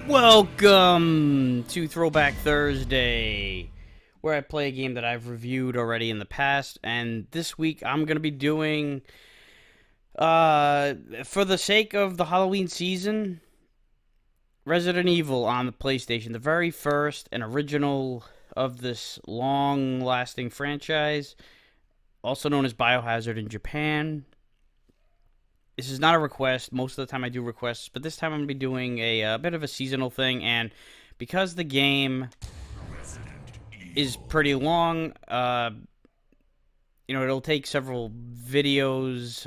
Welcome to Throwback Thursday, where I play a game that I've reviewed already in the past, and this week I'm going to be doing, for the sake of the Halloween season, Resident Evil on the PlayStation, the very first and original of this long-lasting franchise, also known as Biohazard in Japan. This is not a request. Most of the time I do requests, but this time I'm going to be doing a bit of a seasonal thing, and because the game is pretty long, it'll take several videos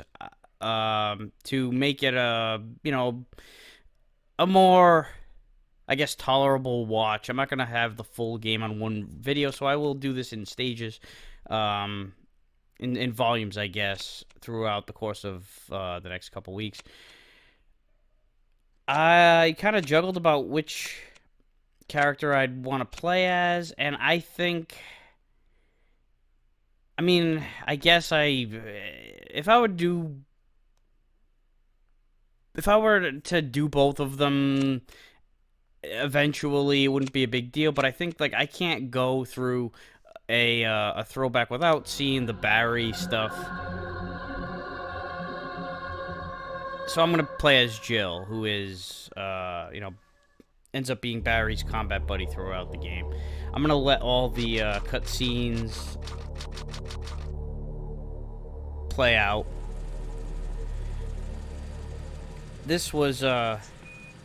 to make it a more, I guess, tolerable watch. I'm not going to have the full game on one video, so I will do this in stages. In volumes, I guess, throughout the course of the next couple weeks. I kind of juggled about which character I'd want to play as, and I think, I guess if I were to do both of them, eventually it wouldn't be a big deal, but I think, I can't go through a throwback without seeing the Barry stuff. So I'm gonna play as Jill, who is, ends up being Barry's combat buddy throughout the game. I'm gonna let all the cutscenes play out. This was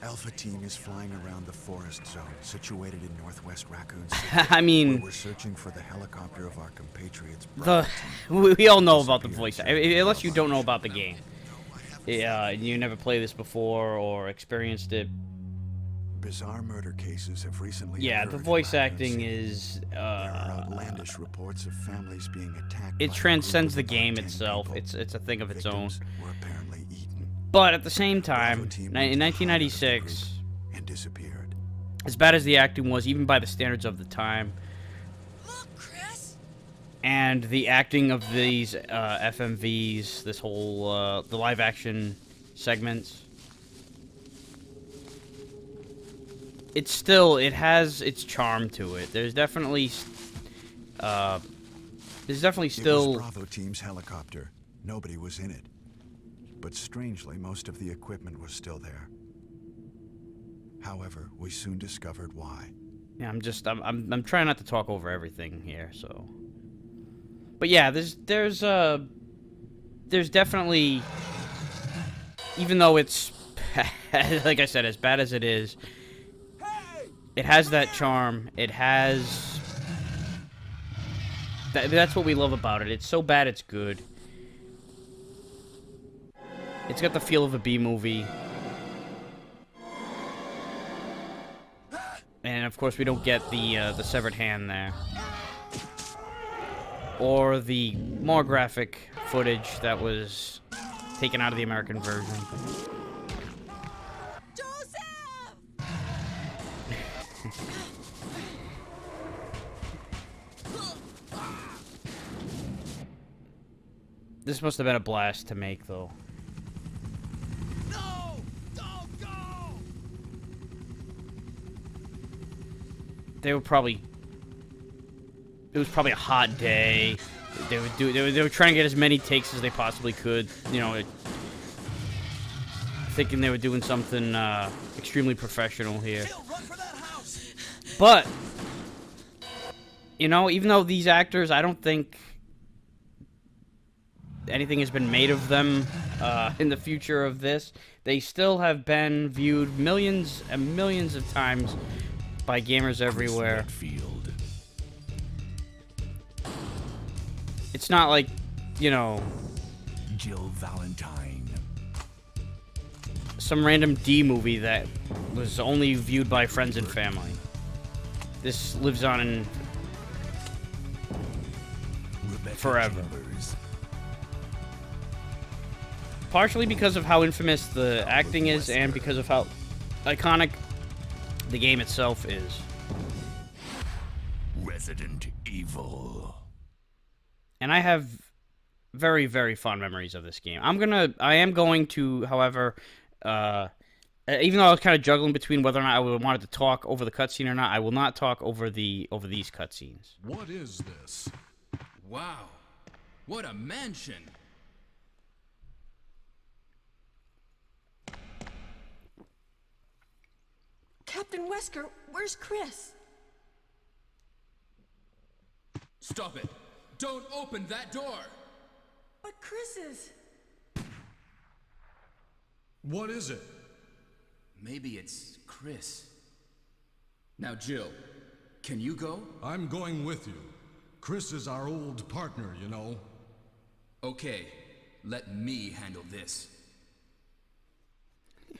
Alpha Team is flying around the forest zone situated in northwest Raccoon City. where we're searching for the helicopter of our compatriots. We all know about the voice, unless you don't know about the game. You never played this before or experienced it. Bizarre murder cases have recently occurred. The voice acting is there are outlandish reports of families being attacked. It transcends the game itself. It's a thing of its own. Were apparently eaten. But at the same time, in 1996, and disappeared. As bad as the acting was, even by the standards of the time, look, Chris, and the acting of these FMVs, this whole the live action segments, it has its charm to it. There's definitely still. It was Bravo Team's helicopter. Nobody was in it. But strangely, most of the equipment was still there. However, we soon discovered why. Yeah, I'm trying not to talk over everything here, so. But yeah, there's definitely, even though it's like I said, as bad as it is, it has that charm. It has that's what we love about it. It's so bad it's good. It's got the feel of a B-movie. And, of course, we don't get the severed hand there. Or the more graphic footage that was taken out of the American version. Joseph! This must have been a blast to make, though. It was probably a hot day. They were trying to get as many takes as they possibly could, thinking they were doing something extremely professional here. But even though these actors, I don't think anything has been made of them in the future of this, they still have been viewed millions and millions of times by gamers everywhere. It's not like, Jill Valentine. Some random D movie that was only viewed by friends and family. This lives on in forever. Partially because of how infamous the acting is, and because of how iconic the game itself is. Resident Evil. And I have very, very fond memories of this game. I am going to, however, Even though I was kind of juggling between whether or not I wanted to talk over the cutscene or not, I will not talk over these cutscenes. What is this? Wow, what a mansion! Captain Wesker, where's Chris? Stop it! Don't open that door! But Chris is... What is it? Maybe it's Chris. Now, Jill, can you go? I'm going with you. Chris is our old partner, you know. Okay, let me handle this.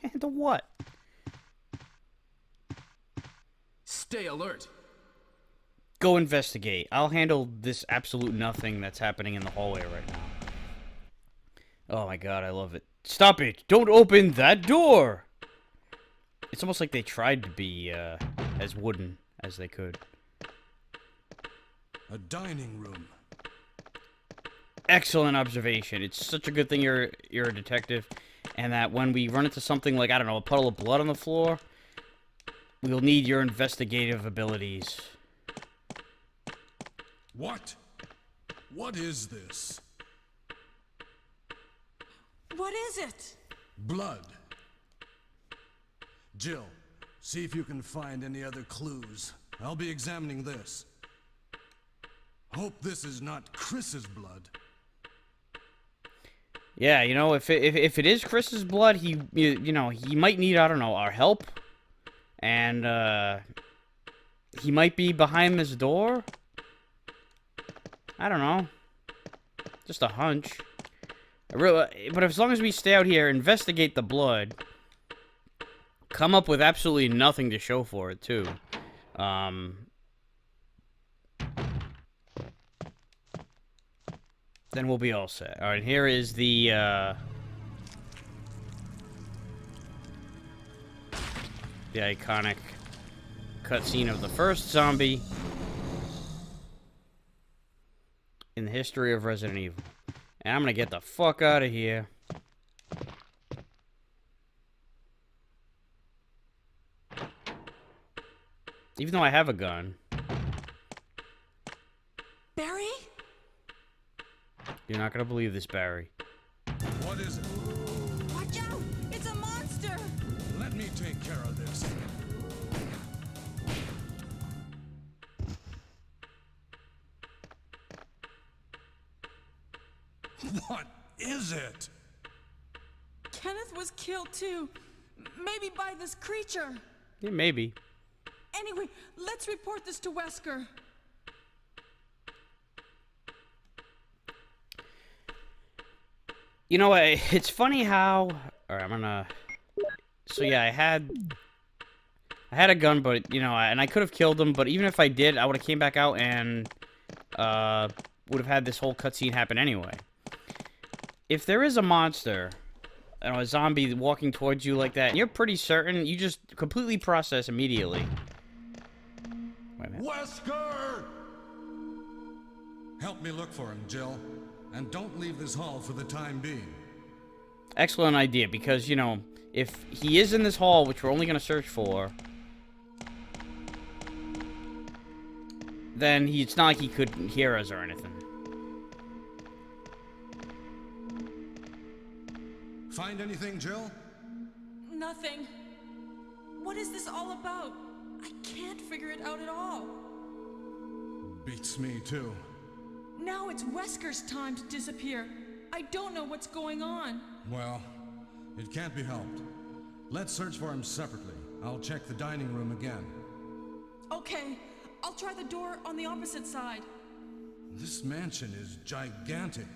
Handle what? Stay alert! Go investigate. I'll handle this absolute nothing that's happening in the hallway right now. Oh my god, I love it. Stop it! Don't open that door! It's almost like they tried to be as wooden as they could. A dining room. Excellent observation. It's such a good thing you're a detective, and that when we run into something like, I don't know, a puddle of blood on the floor, we'll need your investigative abilities. What? What is this? What is it? Blood. Jill, see if you can find any other clues. I'll be examining this. Hope this is not Chris's blood. Yeah, you know, if it is Chris's blood, he might need, I don't know, our help, and he might be behind this door. I don't know, just a hunch. But as long as we stay out here, investigate the blood, come up with absolutely nothing to show for it too. Then we'll be all set. All right, here is the iconic cutscene of the first zombie in the history of Resident Evil. And I'm gonna get the fuck out of here. Even though I have a gun. Barry? You're not gonna believe this, Barry. What is it? Watch out! It's a monster! Let me take care of this. What is it? Kenneth was killed too. Maybe by this creature. Yeah, maybe. Anyway, let's report this to Wesker. You know, it's funny how... Alright, I'm gonna... So yeah, I had a gun, but, you know, and I could have killed him, but even if I did, I would have came back out and, would have had this whole cutscene happen anyway. If there is a monster, you know, a zombie walking towards you like that, and you're pretty certain, you just completely process immediately. Wait a minute. Wesker! Help me look for him, Jill. And don't leave this hall for the time being. Excellent idea, because, you know, if he is in this hall, which we're only going to search for, then it's not like he couldn't hear us or anything. Find anything, Jill? Nothing. What is this all about? I can't figure it out at all. Beats me, too. Now it's Wesker's time to disappear. I don't know what's going on. Well, it can't be helped. Let's search for him separately. I'll check the dining room again. Okay, I'll try the door on the opposite side. This mansion is gigantic.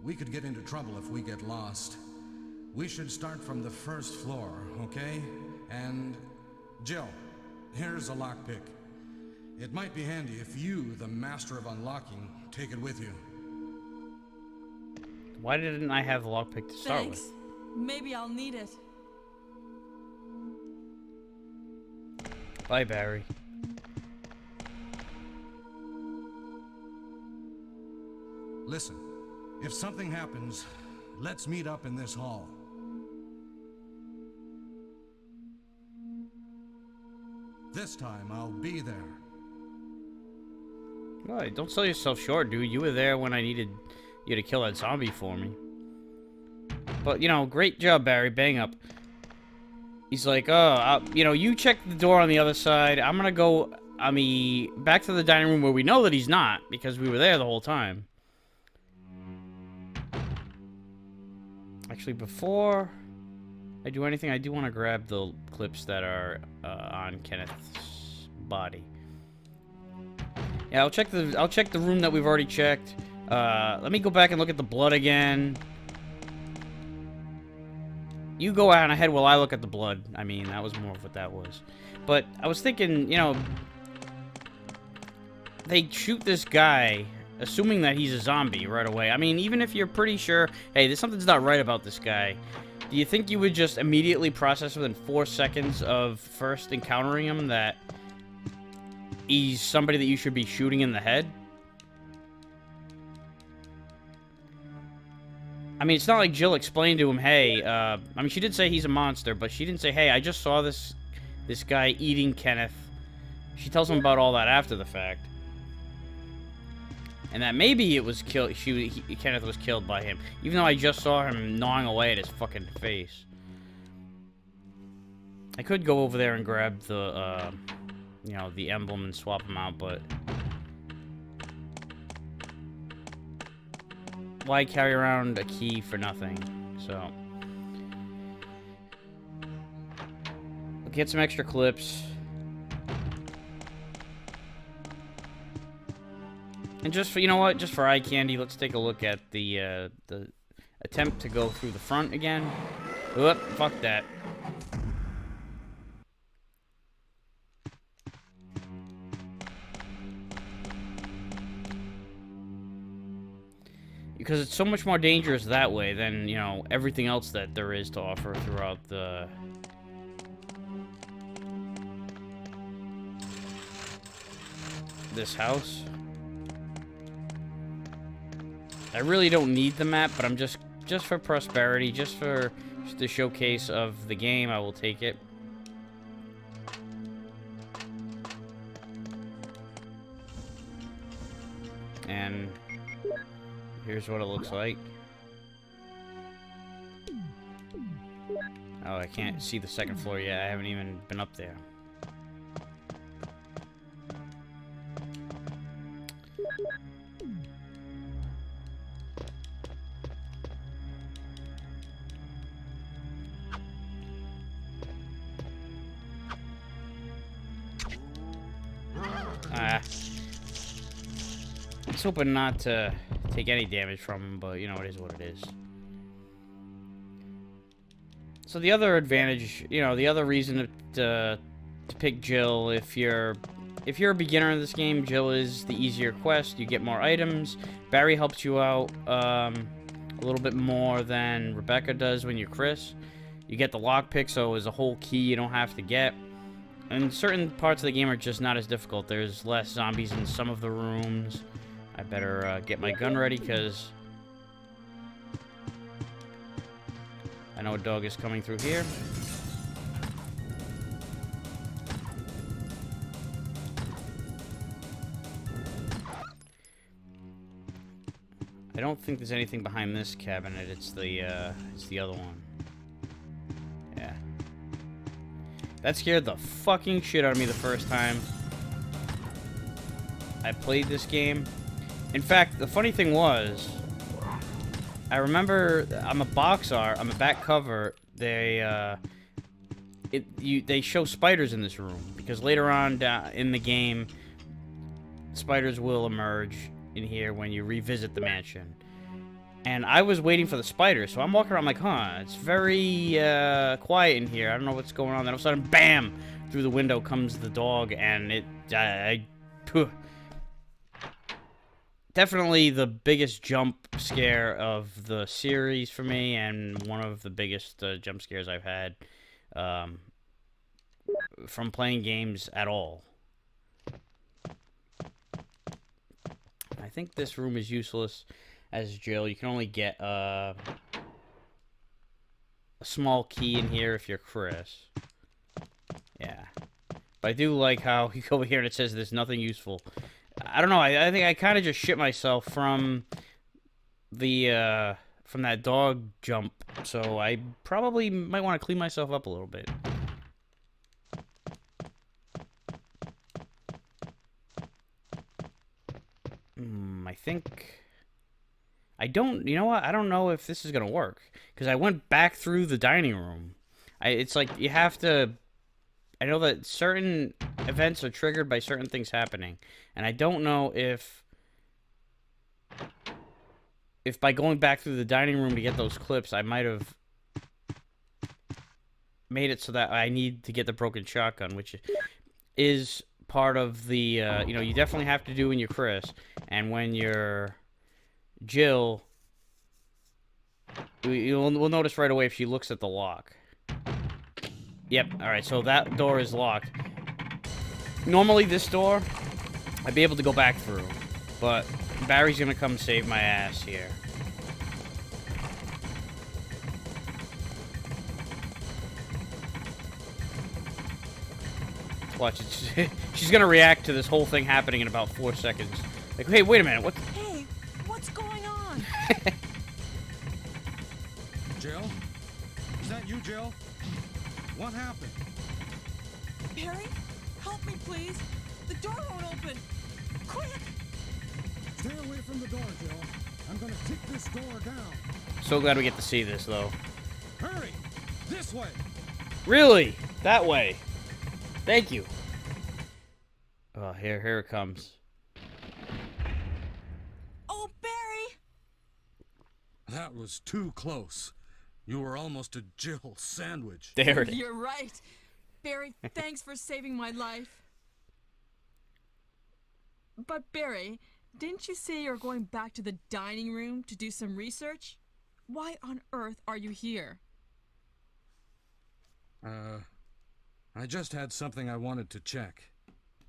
We could get into trouble if we get lost. We should start from the first floor, okay? And... Jill, here's a lockpick. It might be handy if you, the master of unlocking, take it with you. Why didn't I have the lockpick to start Thanks. Maybe I'll need it. with? Bye, Barry. Listen, if something happens, let's meet up in this hall. This time I'll be there. Well, don't sell yourself short, dude. You were there when I needed you to kill that zombie for me. But, you know, great job, Barry. Bang up. He's like, oh, you know, you check the door on the other side. I'm gonna go, back to the dining room where we know that he's not, because we were there the whole time. Actually, before I do anything, I do want to grab the clips that are on Kenneth's body. Yeah, I'll check the room that we've already checked. Let me go back and look at the blood again. You go on ahead while I look at the blood. I mean, that was more of what that was. But I was thinking, you know, they shoot this guy, assuming that he's a zombie right away. I mean, even if you're pretty sure, hey, there's something's not right about this guy, do you think you would just immediately process within 4 seconds of first encountering him that he's somebody that you should be shooting in the head? I mean, it's not like Jill explained to him, hey, I mean, she did say he's a monster, but she didn't say, hey, I just saw this guy eating Kenneth. She tells him about all that after the fact. And that maybe it was Kenneth was killed by him, even though I just saw him gnawing away at his fucking face. I could go over there and grab the, you know, the emblem and swap them out, but why carry around a key for nothing? So we'll get some extra clips. And just for, you know what, just for eye candy, let's take a look at the attempt to go through the front again. Whoop, fuck that. Because it's so much more dangerous that way than, you know, everything else that there is to offer throughout this house. I really don't need the map, but I'm just for prosperity, just for the showcase of the game, I will take it. And here's what it looks like. Oh, I can't see the second floor yet. I haven't even been up there. I was hoping not to take any damage from him, but you know, it is what it is. So the other advantage, you know, the other reason to pick Jill, if you're a beginner in this game, Jill is the easier quest. You get more items. Barry helps you out a little bit more than Rebecca does when you're Chris. You get the lockpick, so there's a whole key you don't have to get. And certain parts of the game are just not as difficult. There's less zombies in some of the rooms. I better get my gun ready, because I know a dog is coming through here. I don't think there's anything behind this cabinet. It's the other one. Yeah. That scared the fucking shit out of me the first time I played this game. In fact, the funny thing was, I remember on the box art, on the back cover, they show spiders in this room, because later on in the game, spiders will emerge in here when you revisit the mansion. And I was waiting for the spiders, so I'm walking around like, huh, it's very quiet in here. I don't know what's going on. Then all of a sudden, bam! Through the window comes the dog, and definitely the biggest jump scare of the series for me, and one of the biggest jump scares I've had from playing games at all. I think this room is useless as Jill. You can only get a small key in here if you're Chris. Yeah. But I do like how you go over here and it says there's nothing useful. I don't know. I think I kind of just shit myself from from that dog jump. So I probably might want to clean myself up a little bit. I think... I don't... You know what? I don't know if this is going to work. Because I went back through the dining room. It's like you have to... I know that certain events are triggered by certain things happening. And I don't know if by going back through the dining room to get those clips, I might have made it so that I need to get the broken shotgun, which is part of the, you know, you definitely have to do when you're Chris. And when you're Jill, we'll notice right away if she looks at the lock. Yep, alright, so that door is locked. Normally this door, I'd be able to go back through. But Barry's gonna come save my ass here. Watch it. She's gonna react to this whole thing happening in about 4 seconds. Like, hey, wait a minute, what? Hey, what's going on? Jill? Is that you, Jill? What happened? Barry, help me, please. The door won't open. Quick! Stay away from the door, Jill. I'm gonna kick this door down. So glad we get to see this, though. Hurry! This way! Really? That way? Thank you. Oh, here it comes. Oh, Barry! That was too close. You were almost a Jill sandwich. There it is. You're right. Barry, thanks for saving my life. But Barry, didn't you say you're going back to the dining room to do some research? Why on earth are you here? I just had something I wanted to check.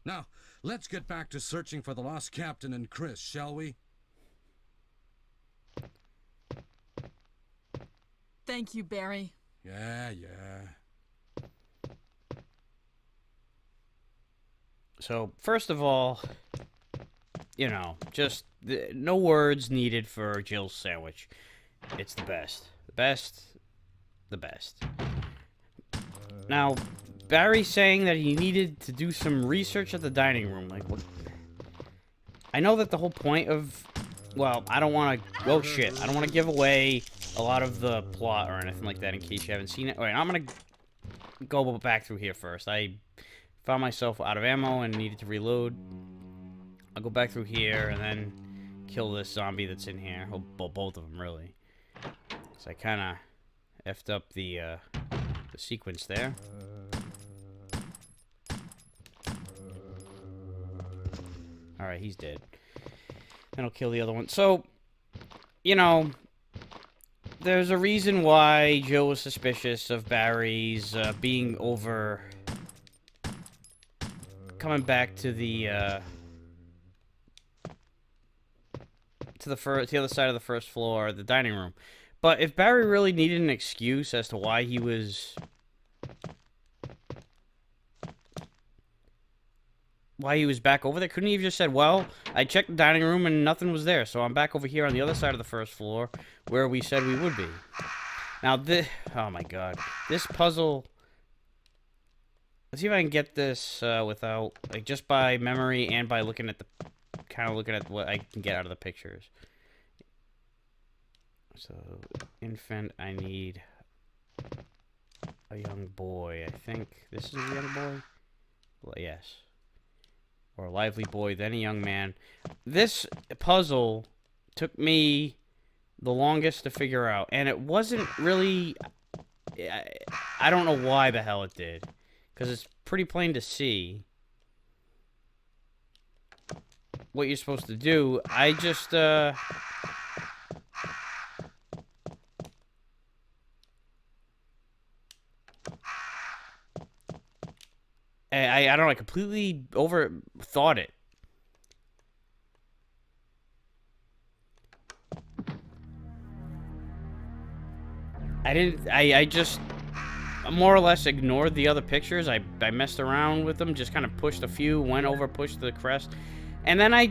Now, let's get back to searching for the lost captain and Chris, shall we? Thank you, Barry. Yeah. So, first of all, you know, just no words needed for Jill's sandwich. It's the best. The best. Now, Barry's saying that he needed to do some research at the dining room. Like, what? I know that the whole point of... Well, I don't want to... Oh, shit. I don't want to give away a lot of the plot or anything like that in case you haven't seen it. Alright, I'm going to go back through here first. I found myself out of ammo and needed to reload. I'll go back through here and then kill this zombie that's in here. Well, both of them, really. So I kind of effed up the sequence there. Alright, he's dead. Then I'll kill the other one. So, you know, there's a reason why Joe was suspicious of Barry's being over... coming back to the other side of the first floor, the dining room. But if Barry really needed an excuse as to why he was... back over there, couldn't he have just said, well, I checked the dining room and nothing was there, so I'm back over here on the other side of the first floor where we said we would be. Now, this... Oh, my God. This puzzle... Let's see if I can get this without... Like, just by memory and by looking at the... Kind of looking at what I can get out of the pictures. So, infant, I need a young boy. I think this is a young boy? Well, yes. Or a lively boy, then a young man. This puzzle took me the longest to figure out. And it wasn't really... I don't know why the hell it did. Because it's pretty plain to see what you're supposed to do. I just, I don't know, I completely overthought it. I just... more or less ignored the other pictures. I messed around with them, just kind of pushed a few, went over, pushed the crest. And then I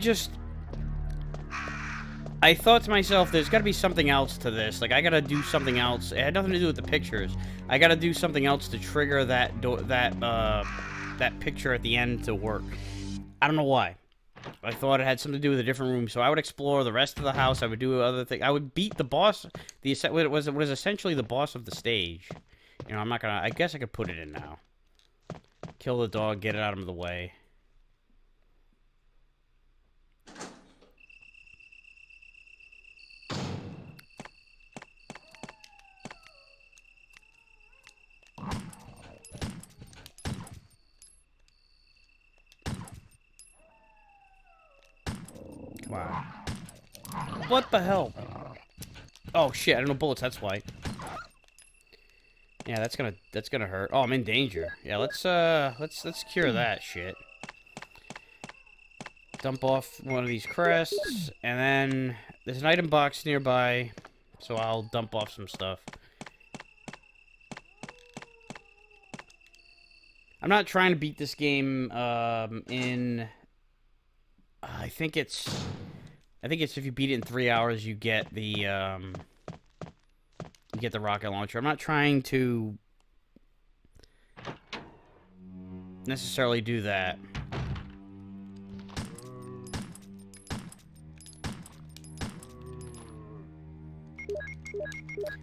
thought to myself, there's got to be something else to this. Like, I got to do something else. It had nothing to do with the pictures. I got to do something else to trigger that picture at the end to work. I don't know why. I thought it had something to do with a different room, so I would explore the rest of the house. I would do other things. I would beat the boss, what was essentially the boss of the stage. You know, I'm not gonna. I guess I could put it in now. Kill the dog, get it out of the way. Come on. What the hell? Oh shit, I don't know bullets, that's why. Yeah, that's gonna hurt. Oh, I'm in danger. Yeah, let's cure that shit. Dump off one of these crests, and then there's an item box nearby, so I'll dump off some stuff. I'm not trying to beat this game in I think it's if you beat it in 3 hours, you get the rocket launcher. I'm not trying to necessarily do that.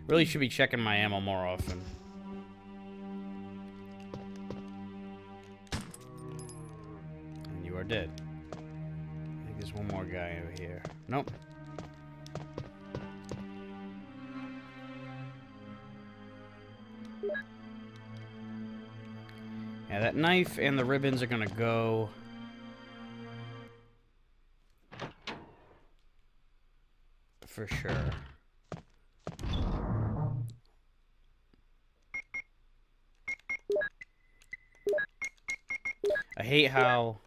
Really should be checking my ammo more often. And you are dead. I think there's one more guy over here. Nope. Yeah, that knife and the ribbons are gonna go. For sure. I hate how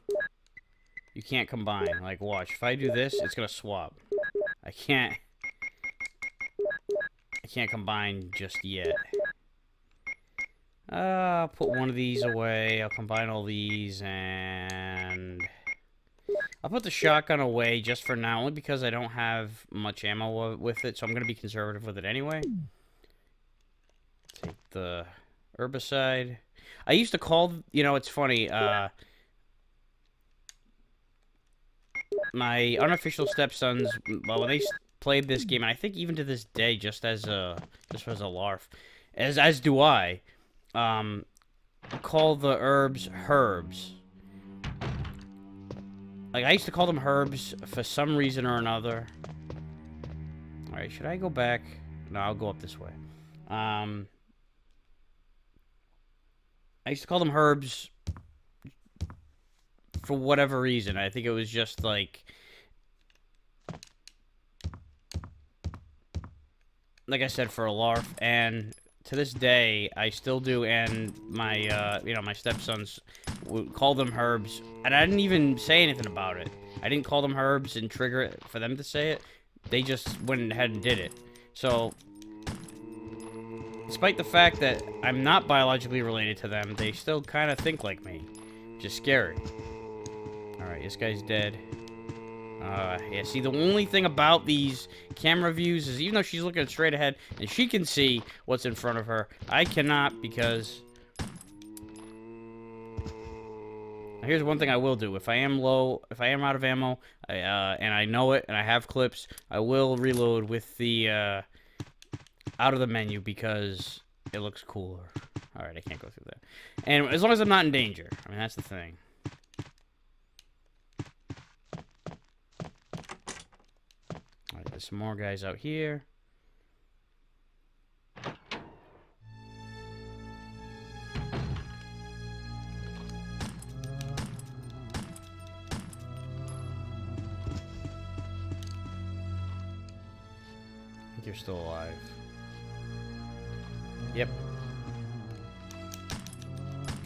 you can't combine. Like, watch. If I do this, it's gonna swap. I can't combine just yet. I'll put one of these away. I'll combine all these, and I'll put the shotgun away just for now, only because I don't have much ammo with it, so I'm going to be conservative with it anyway. Take the herbicide. I used to call, you know, it's funny, my unofficial stepsons, well, when they played this game, and I think even to this day, just as a larf, as do I, call the herbs herbs. Like, I used to call them herbs for some reason or another. Alright, should I go back? No, I'll go up this way. I used to call them herbs for whatever reason. I think it was just, like I said, for a larf, and to this day, I still do, and my, you know, my stepsons would call them herbs, and I didn't even say anything about it. I didn't call them herbs and trigger it for them to say it. They just went ahead and did it. So, despite the fact that I'm not biologically related to them, they still kind of think like me. Just scary. Alright, this guy's dead. Yeah, see, the only thing about these camera views is even though she's looking straight ahead and she can see what's in front of her, I cannot, because here's one thing I will do. If I am out of ammo, and I know it, and I have clips, I will reload with the, out of the menu, because it looks cooler. Alright, I can't go through that. And as long as I'm not in danger. I mean, that's the thing. Alright, there's some more guys out here. You're still alive. Yep.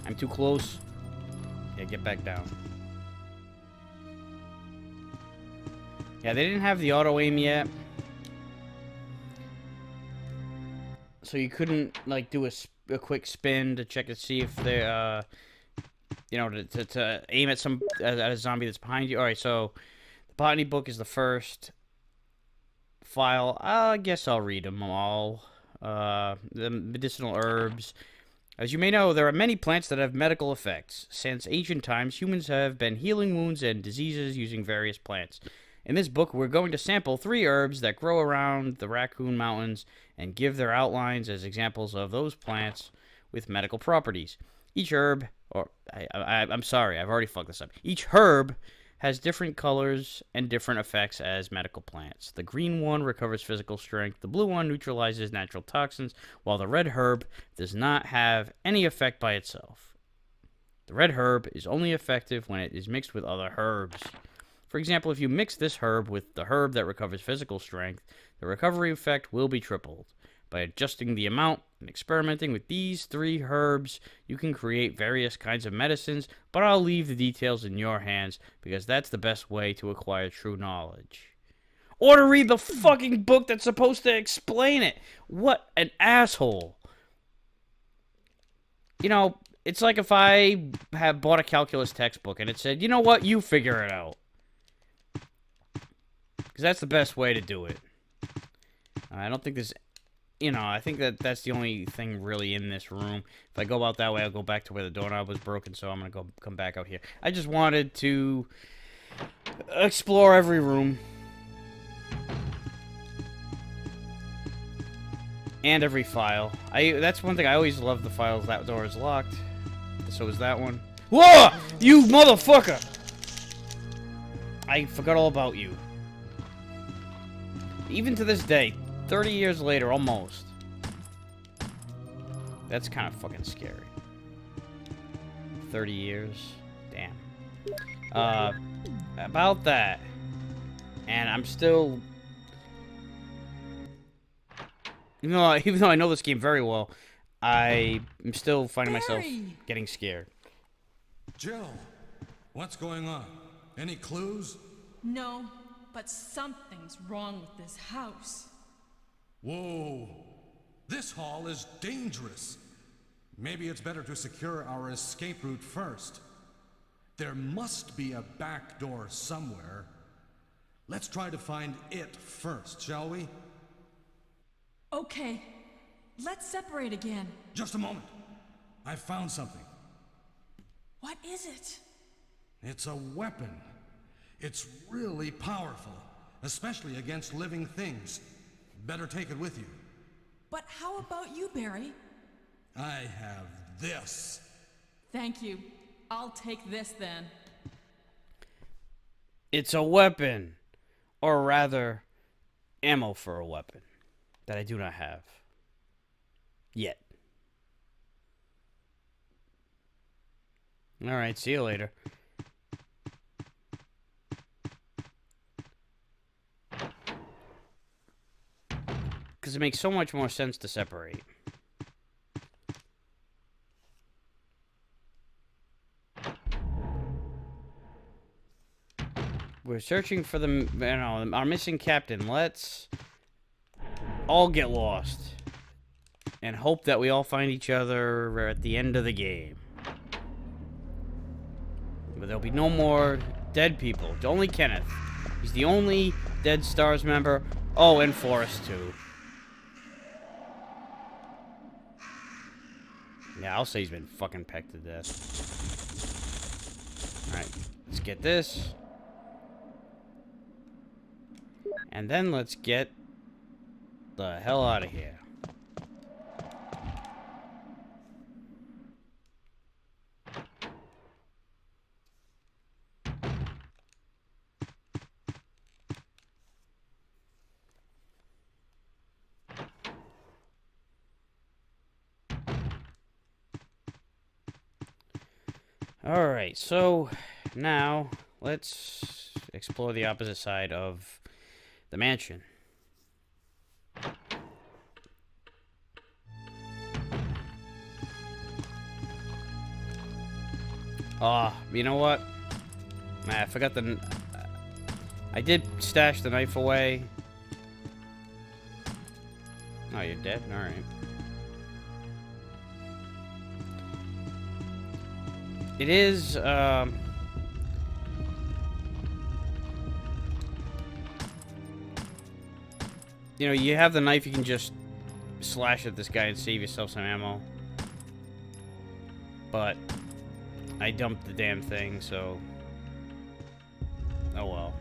I'm too close. Yeah, get back down. Yeah, they didn't have the auto aim yet. So you couldn't, like, do a, a quick spin to check to see if they, you know, to aim at a zombie that's behind you. All right, so the botany book is the first file. I guess I'll read them all. The medicinal herbs. As you may know, there are many plants that have medical effects. Since ancient times, humans have been healing wounds and diseases using various plants. In this book, we're going to sample 3 herbs that grow around the Raccoon Mountains and give their outlines as examples of those plants with medical properties. Each herb, I'm sorry, I've already fucked this up. Each herb has different colors and different effects as medical plants. The green one recovers physical strength, the blue one neutralizes natural toxins, while the red herb does not have any effect by itself. The red herb is only effective when it is mixed with other herbs. For example, if you mix this herb with the herb that recovers physical strength, the recovery effect will be tripled. By adjusting the amount and experimenting with these 3 herbs, you can create various kinds of medicines, but I'll leave the details in your hands because that's the best way to acquire true knowledge. Or to read the fucking book that's supposed to explain it. What an asshole. You know, it's like if I had bought a calculus textbook and it said, you know what, you figure it out. Because that's the best way to do it. I don't think there's... You know, I think that's the only thing really in this room. If I go out that way, I'll go back to where the doorknob was broken, so I'm going to come back out here. I just wanted to explore every room. And every file. That's one thing, I always love the files. That door is locked. So is that one. Whoa! You motherfucker! I forgot all about you. Even to this day, 30 years later, almost. That's kind of fucking scary. 30 years. Damn. About that. And I'm still... Even though I know this game very well, I'm still finding myself getting scared. Jill, what's going on? Any clues? No, but something's wrong with this house. Whoa! This hall is dangerous. Maybe it's better to secure our escape route first. There must be a back door somewhere. Let's try to find it first, shall we? Okay, let's separate again. Just a moment. I found something. What is it? It's a weapon. It's really powerful, especially against living things. Better take it with you. But how about you, Barry? I have this. Thank you. I'll take this then. It's a weapon. Or rather, ammo for a weapon. That I do not have. Yet. Alright, see you later. Because it makes so much more sense to separate. We're searching for our missing captain. Let's all get lost. And hope that we all find each other at the end of the game. But there'll be no more dead people. Only Kenneth. He's the only Dead Stars member. Oh, and Forrest, too. Yeah, I'll say he's been fucking pecked to death. Alright, let's get this. And then let's get the hell out of here. Alright, so now let's explore the opposite side of the mansion. You know what? I forgot I did stash the knife away. Oh, you're dead? Alright. It is, you know, you have the knife, you can just slash at this guy and save yourself some ammo. But I dumped the damn thing, so... Oh well.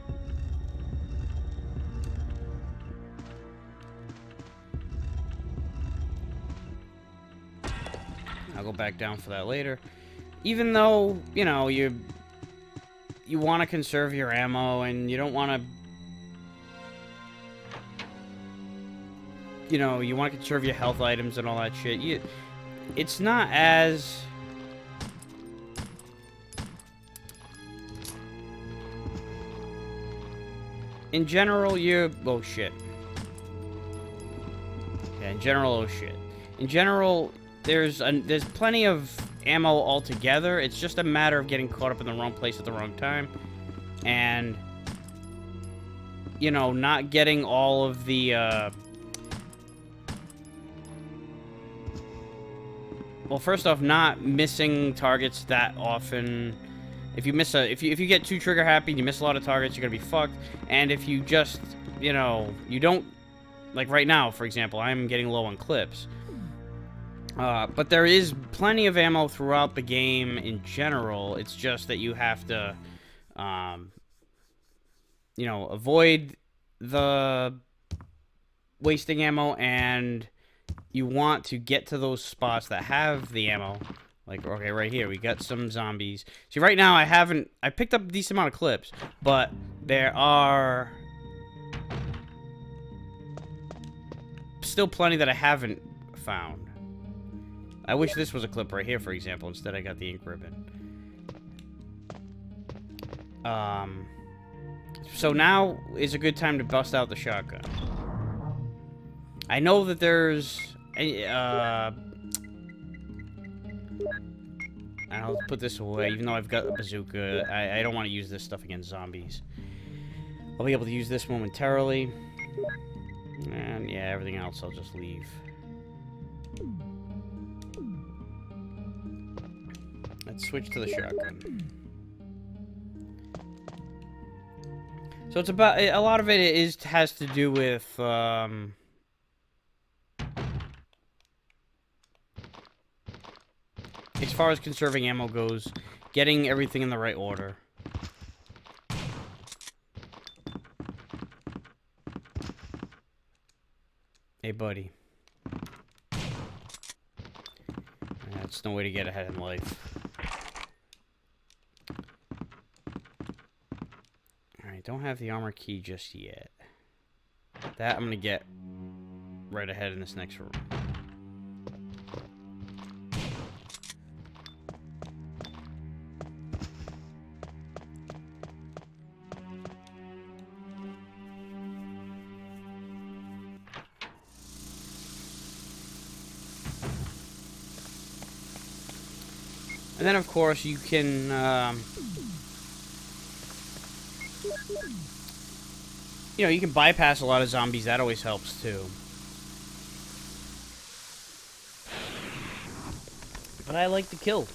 I'll go back down for that later. Even though, you know, you want to conserve your ammo and you don't want to... You know, you want to conserve your health items and all that shit. It's not as... In general, oh shit. Yeah, in general, oh shit. In general, there's plenty of ammo altogether. It's just a matter of getting caught up in the wrong place at the wrong time. And, you know, not getting all of the, well, first off, not missing targets that often. If you miss if you get too trigger happy and you miss a lot of targets, you're gonna be fucked. And if you just, you know, you don't, like right now, for example, I'm getting low on clips. But there is plenty of ammo throughout the game in general. It's just that you have to, you know, avoid the wasting ammo, and you want to get to those spots that have the ammo. Like, okay, right here, we got some zombies. See, right now, I picked up a decent amount of clips, but there are still plenty that I haven't found. I wish this was a clip right here, for example. Instead, I got the ink ribbon. So now is a good time to bust out the shotgun. I know that there's... I'll put this away, even though I've got a bazooka. I don't want to use this stuff against zombies. I'll be able to use this momentarily. And yeah, everything else I'll just leave. Let's switch to the shotgun. So it's about... A lot of it has to do with... as far as conserving ammo goes, getting everything in the right order. Hey, buddy. That's no way to get ahead in life. Alright, don't have the armor key just yet. That I'm gonna get right ahead in this next room. And then, of course, you can, you know, you can bypass a lot of zombies. That always helps, too. But I like to kill.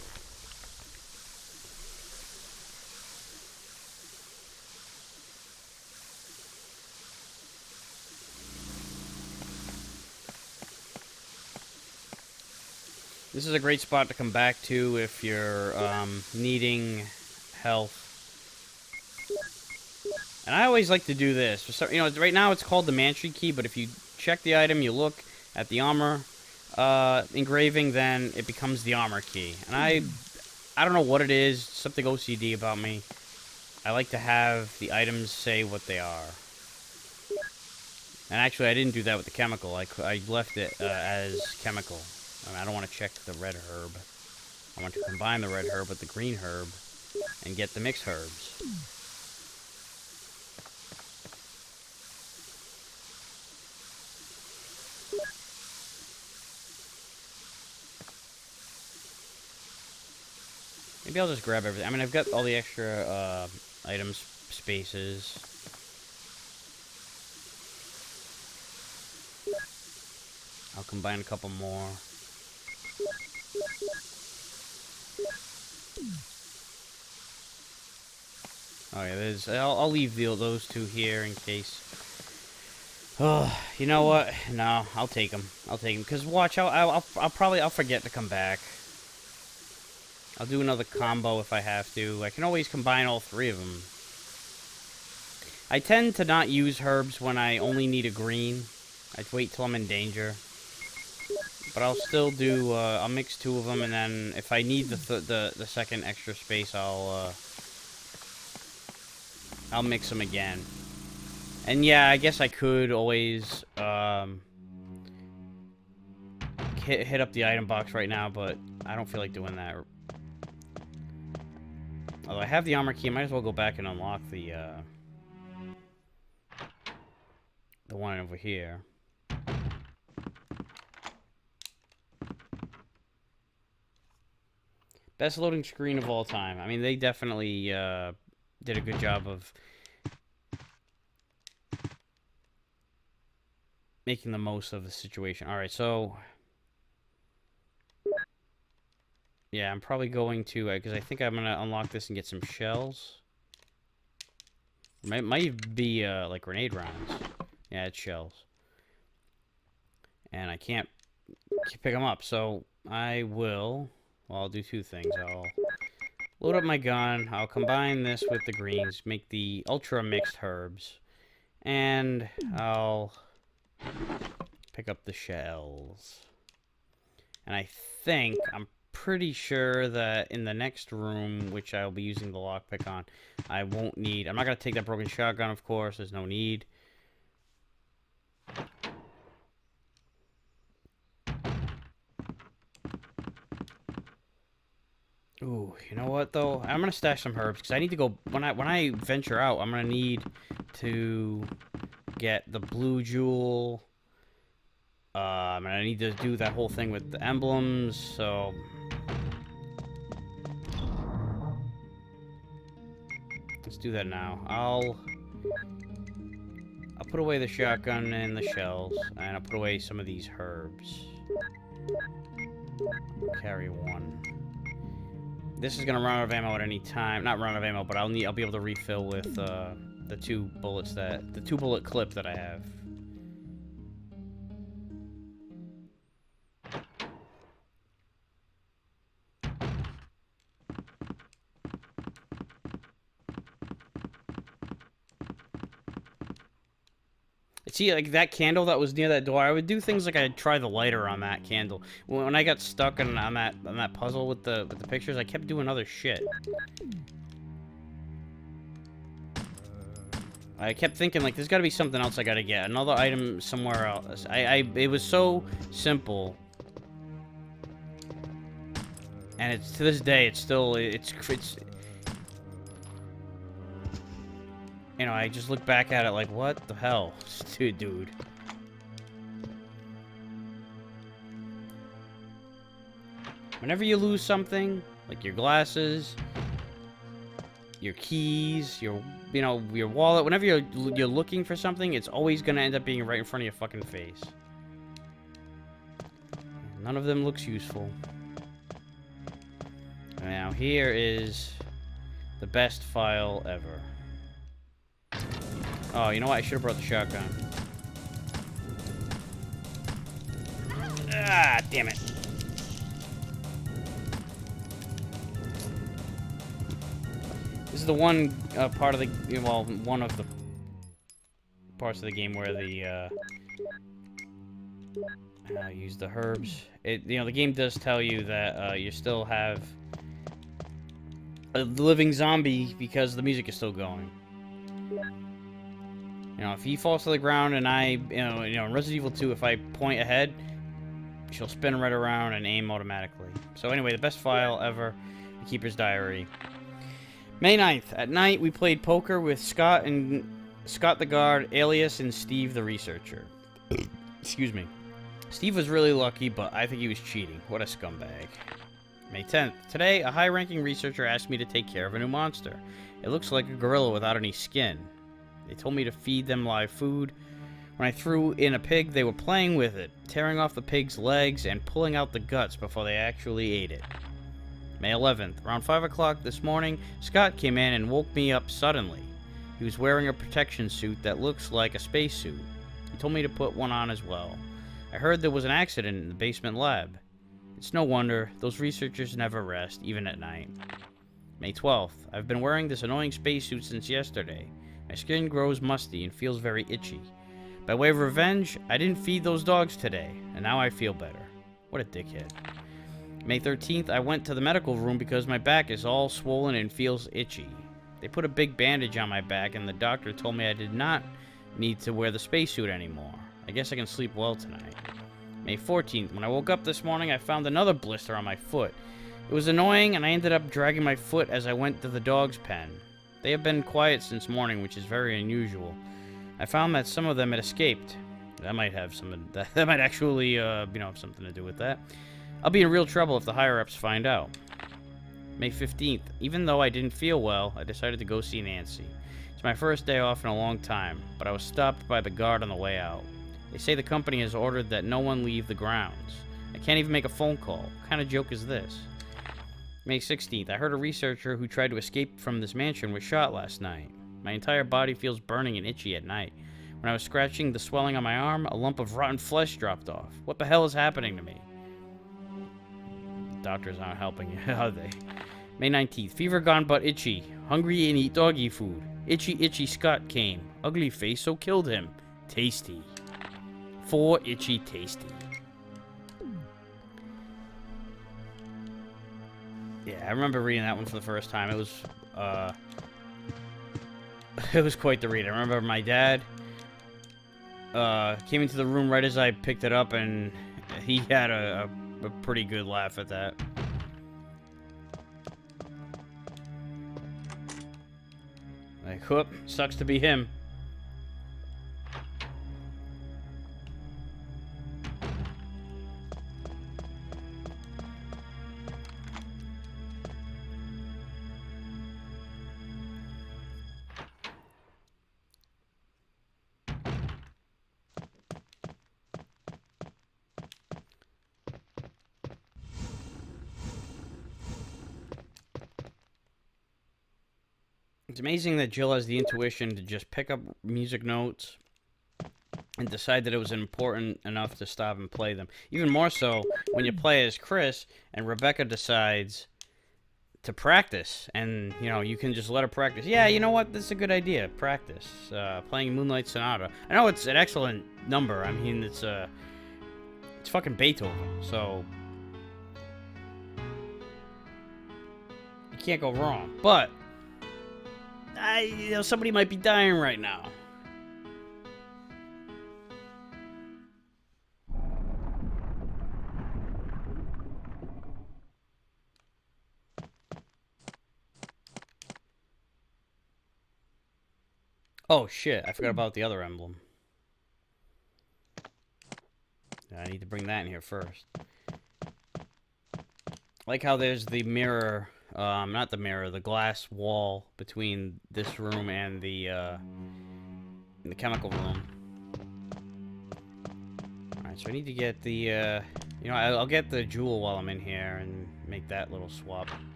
This is a great spot to come back to if you're needing health. And I always like to do this. You know, right now it's called the Mantree key, but if you check the item, you look at the armor engraving, then it becomes the armor key. And I don't know what it is, something OCD about me. I like to have the items say what they are. And actually, I didn't do that with the chemical. I left it as chemical. I don't want to check the red herb. I want to combine the red herb with the green herb and get the mixed herbs. Maybe I'll just grab everything. I mean, I've got all the extra items, spaces. I'll combine a couple more. Oh yeah, there's. I'll leave those two here in case. Oh, you know what? No, I'll take them. I'll take them. Cause watch, I'll forget to come back. I'll do another combo if I have to. I can always combine all three of them. I tend to not use herbs when I only need a green. I'd wait till I'm in danger. But I'll still do. I'll mix two of them, and then if I need the second extra space, I'll mix them again. And yeah, I guess I could always hit up the item box right now, but I don't feel like doing that. Although I have the armor key, I might as well go back and unlock the one over here. Best loading screen of all time. I mean, they definitely did a good job of making the most of the situation. Alright, so... yeah, I'm probably going to... because I think I'm going to unlock this and get some shells. Might be, like, grenade rounds. Yeah, it's shells. And I can't pick them up, so I will... well, I'll do two things. I'll load up my gun. I'll combine this with the greens, make the ultra mixed herbs, and I'll pick up the shells. And I think, I'm pretty sure that in the next room, which I'll be using the lockpick on, I won't need... I'm not going to take that broken shotgun, of course. There's no need. Ooh, you know what though? I'm gonna stash some herbs because I need to go when I venture out. I'm gonna need to get the blue jewel. And I need to do that whole thing with the emblems. So let's do that now. I'll put away the shotgun and the shells, and I'll put away some of these herbs. I'll carry one. This is gonna run out of ammo at any time. Not run out of ammo, but I'll be able to refill with the two bullet clip that I have. See, like that candle that was near that door, I would do things like I'd try the lighter on that candle. When I got stuck on that puzzle with the pictures, I kept doing other shit. I kept thinking like, there's got to be something else I got to get, another item somewhere else. It was so simple, and it's to this day, it's still it's. You know, I just look back at it like, what the hell? Dude. Whenever you lose something, like your glasses, your keys, your wallet, whenever you're looking for something, it's always gonna end up being right in front of your fucking face. None of them looks useful. Now, here is the best file ever. Oh, you know what? I should have brought the shotgun. Ah, damn it. This is the one part of the... well, one of the parts of the game where the... use the herbs. The game does tell you that you still have a living zombie because the music is still going. You know, if he falls to the ground and in Resident Evil 2, if I point ahead, she'll spin right around and aim automatically. So anyway, the best file ever, The Keeper's Diary. May 9th, at night, we played poker with Scott the Guard, Alias, and Steve the Researcher. Excuse me. Steve was really lucky, but I think he was cheating. What a scumbag. May 10th, today, a high-ranking researcher asked me to take care of a new monster. It looks like a gorilla without any skin. They told me to feed them live food. When I threw in a pig, they were playing with it, tearing off the pig's legs and pulling out the guts before they actually ate it. May 11th. Around 5 o'clock this morning, Scott came in and woke me up suddenly. He was wearing a protection suit that looks like a spacesuit. He told me to put one on as well. I heard there was an accident in the basement lab. It's no wonder. Those researchers never rest, even at night. May 12th. I've been wearing this annoying spacesuit since yesterday. My skin grows musty and feels very itchy. By way of revenge, I didn't feed those dogs today, and now I feel better. What a dickhead. May 13th, I went to the medical room because my back is all swollen and feels itchy. They put a big bandage on my back, and the doctor told me I did not need to wear the spacesuit anymore. I guess I can sleep well tonight. May 14th, when I woke up this morning, I found another blister on my foot. It was annoying, and I ended up dragging my foot as I went to the dog's pen. They have been quiet since morning, which is very unusual. I found that some of them had escaped. That might have something. That might actually, have something to do with that. I'll be in real trouble if the higher-ups find out. May 15th. Even though I didn't feel well, I decided to go see Nancy. It's my first day off in a long time, but I was stopped by the guard on the way out. They say the company has ordered that no one leave the grounds. I can't even make a phone call. What kind of joke is this? May 16th. I heard a researcher who tried to escape from this mansion was shot last night. My entire body feels burning and itchy at night. When I was scratching the swelling on my arm, a lump of rotten flesh dropped off. What the hell is happening to me? Doctors aren't helping you, are they? May 19th. Fever gone but itchy. Hungry and eat doggy food. Itchy, itchy Scott came. Ugly face, so killed him. Tasty. 4 itchy tasty. Yeah, I remember reading that one for the first time. It was, it was quite the read. I remember my dad, came into the room right as I picked it up, and he had a pretty good laugh at that. Like, whoop, sucks to be him. It's amazing that Jill has the intuition to just pick up music notes and decide that it was important enough to stop and play them. Even more so when you play as Chris and Rebecca decides to practice. And, you can just let her practice. Yeah, you know what? This is a good idea. Practice. Playing Moonlight Sonata. I know it's an excellent number. I mean, it's fucking Beethoven. So you can't go wrong. But somebody might be dying right now. Oh shit, I forgot about the other emblem. I need to bring that in here first. I like how there's the mirror, not the mirror, the glass wall between this room and the chemical room. Alright, so I need to get the, I'll get the jewel while I'm in here and make that little swap.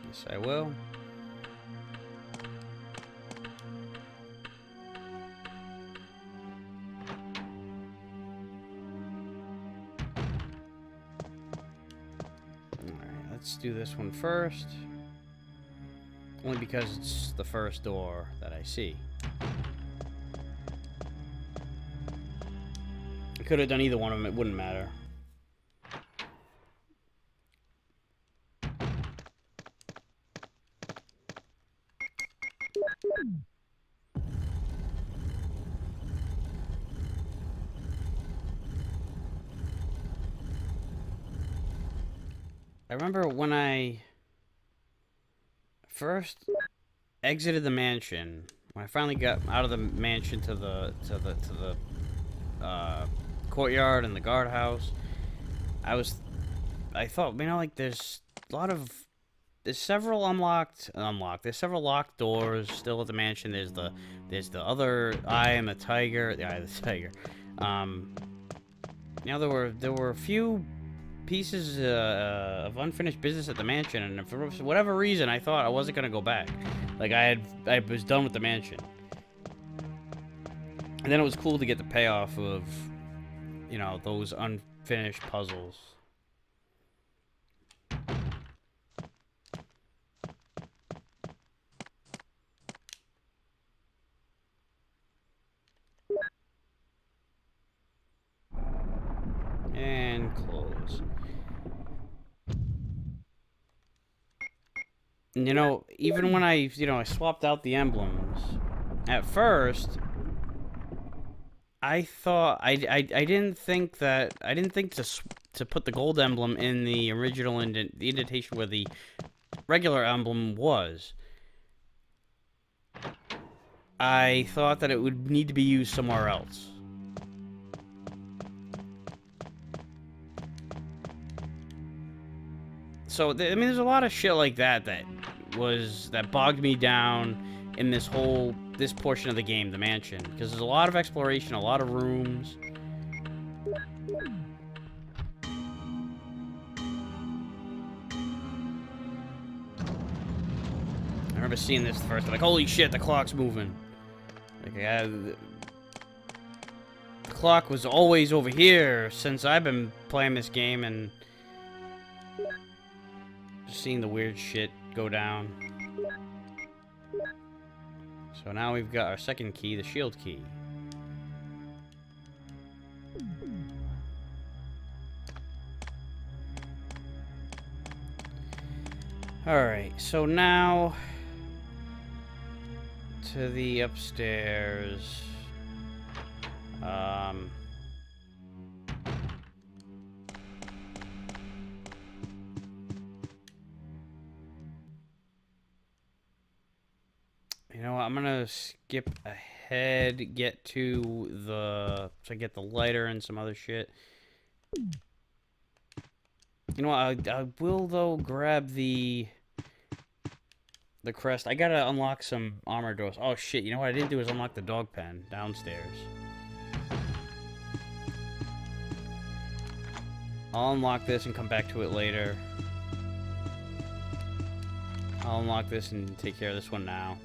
Yes, I will. Alright, let's do this one first. Only because it's the first door that I see. I could have done either one of them, it wouldn't matter. I remember when I first exited the mansion, when I finally got out of the mansion to the courtyard and the guardhouse. I thought, you know, like there's a lot of, there's several there's several locked doors still at the mansion. There's the other eye and the tiger, the eye of the tiger. You know, there were a few pieces of unfinished business at the mansion, and for whatever reason, I thought I wasn't gonna go back. Like I was done with the mansion, and then it was cool to get the payoff of, you know, those unfinished puzzles. And close. And, you know, even when I swapped out the emblems, at first, I thought I didn't think to put the gold emblem in the original the indentation where the regular emblem was. I thought that it would need to be used somewhere else. So, I mean, there's a lot of shit like that that bogged me down in this portion of the game, the mansion, because there's a lot of exploration, a lot of rooms. I remember seeing this first, like, holy shit, the clock's moving. Like, the clock was always over here since I've been playing this game, and seeing the weird shit go down. So now we've got our second key, the shield key. Alright, so now to the upstairs. You know what, I'm gonna skip ahead, get to the, so I get the lighter and some other shit. You know what, I will, though, grab the crest. I gotta unlock some armor doors. Oh, shit, you know what I didn't do is unlock the dog pen downstairs. I'll unlock this and come back to it later. I'll unlock this and take care of this one now.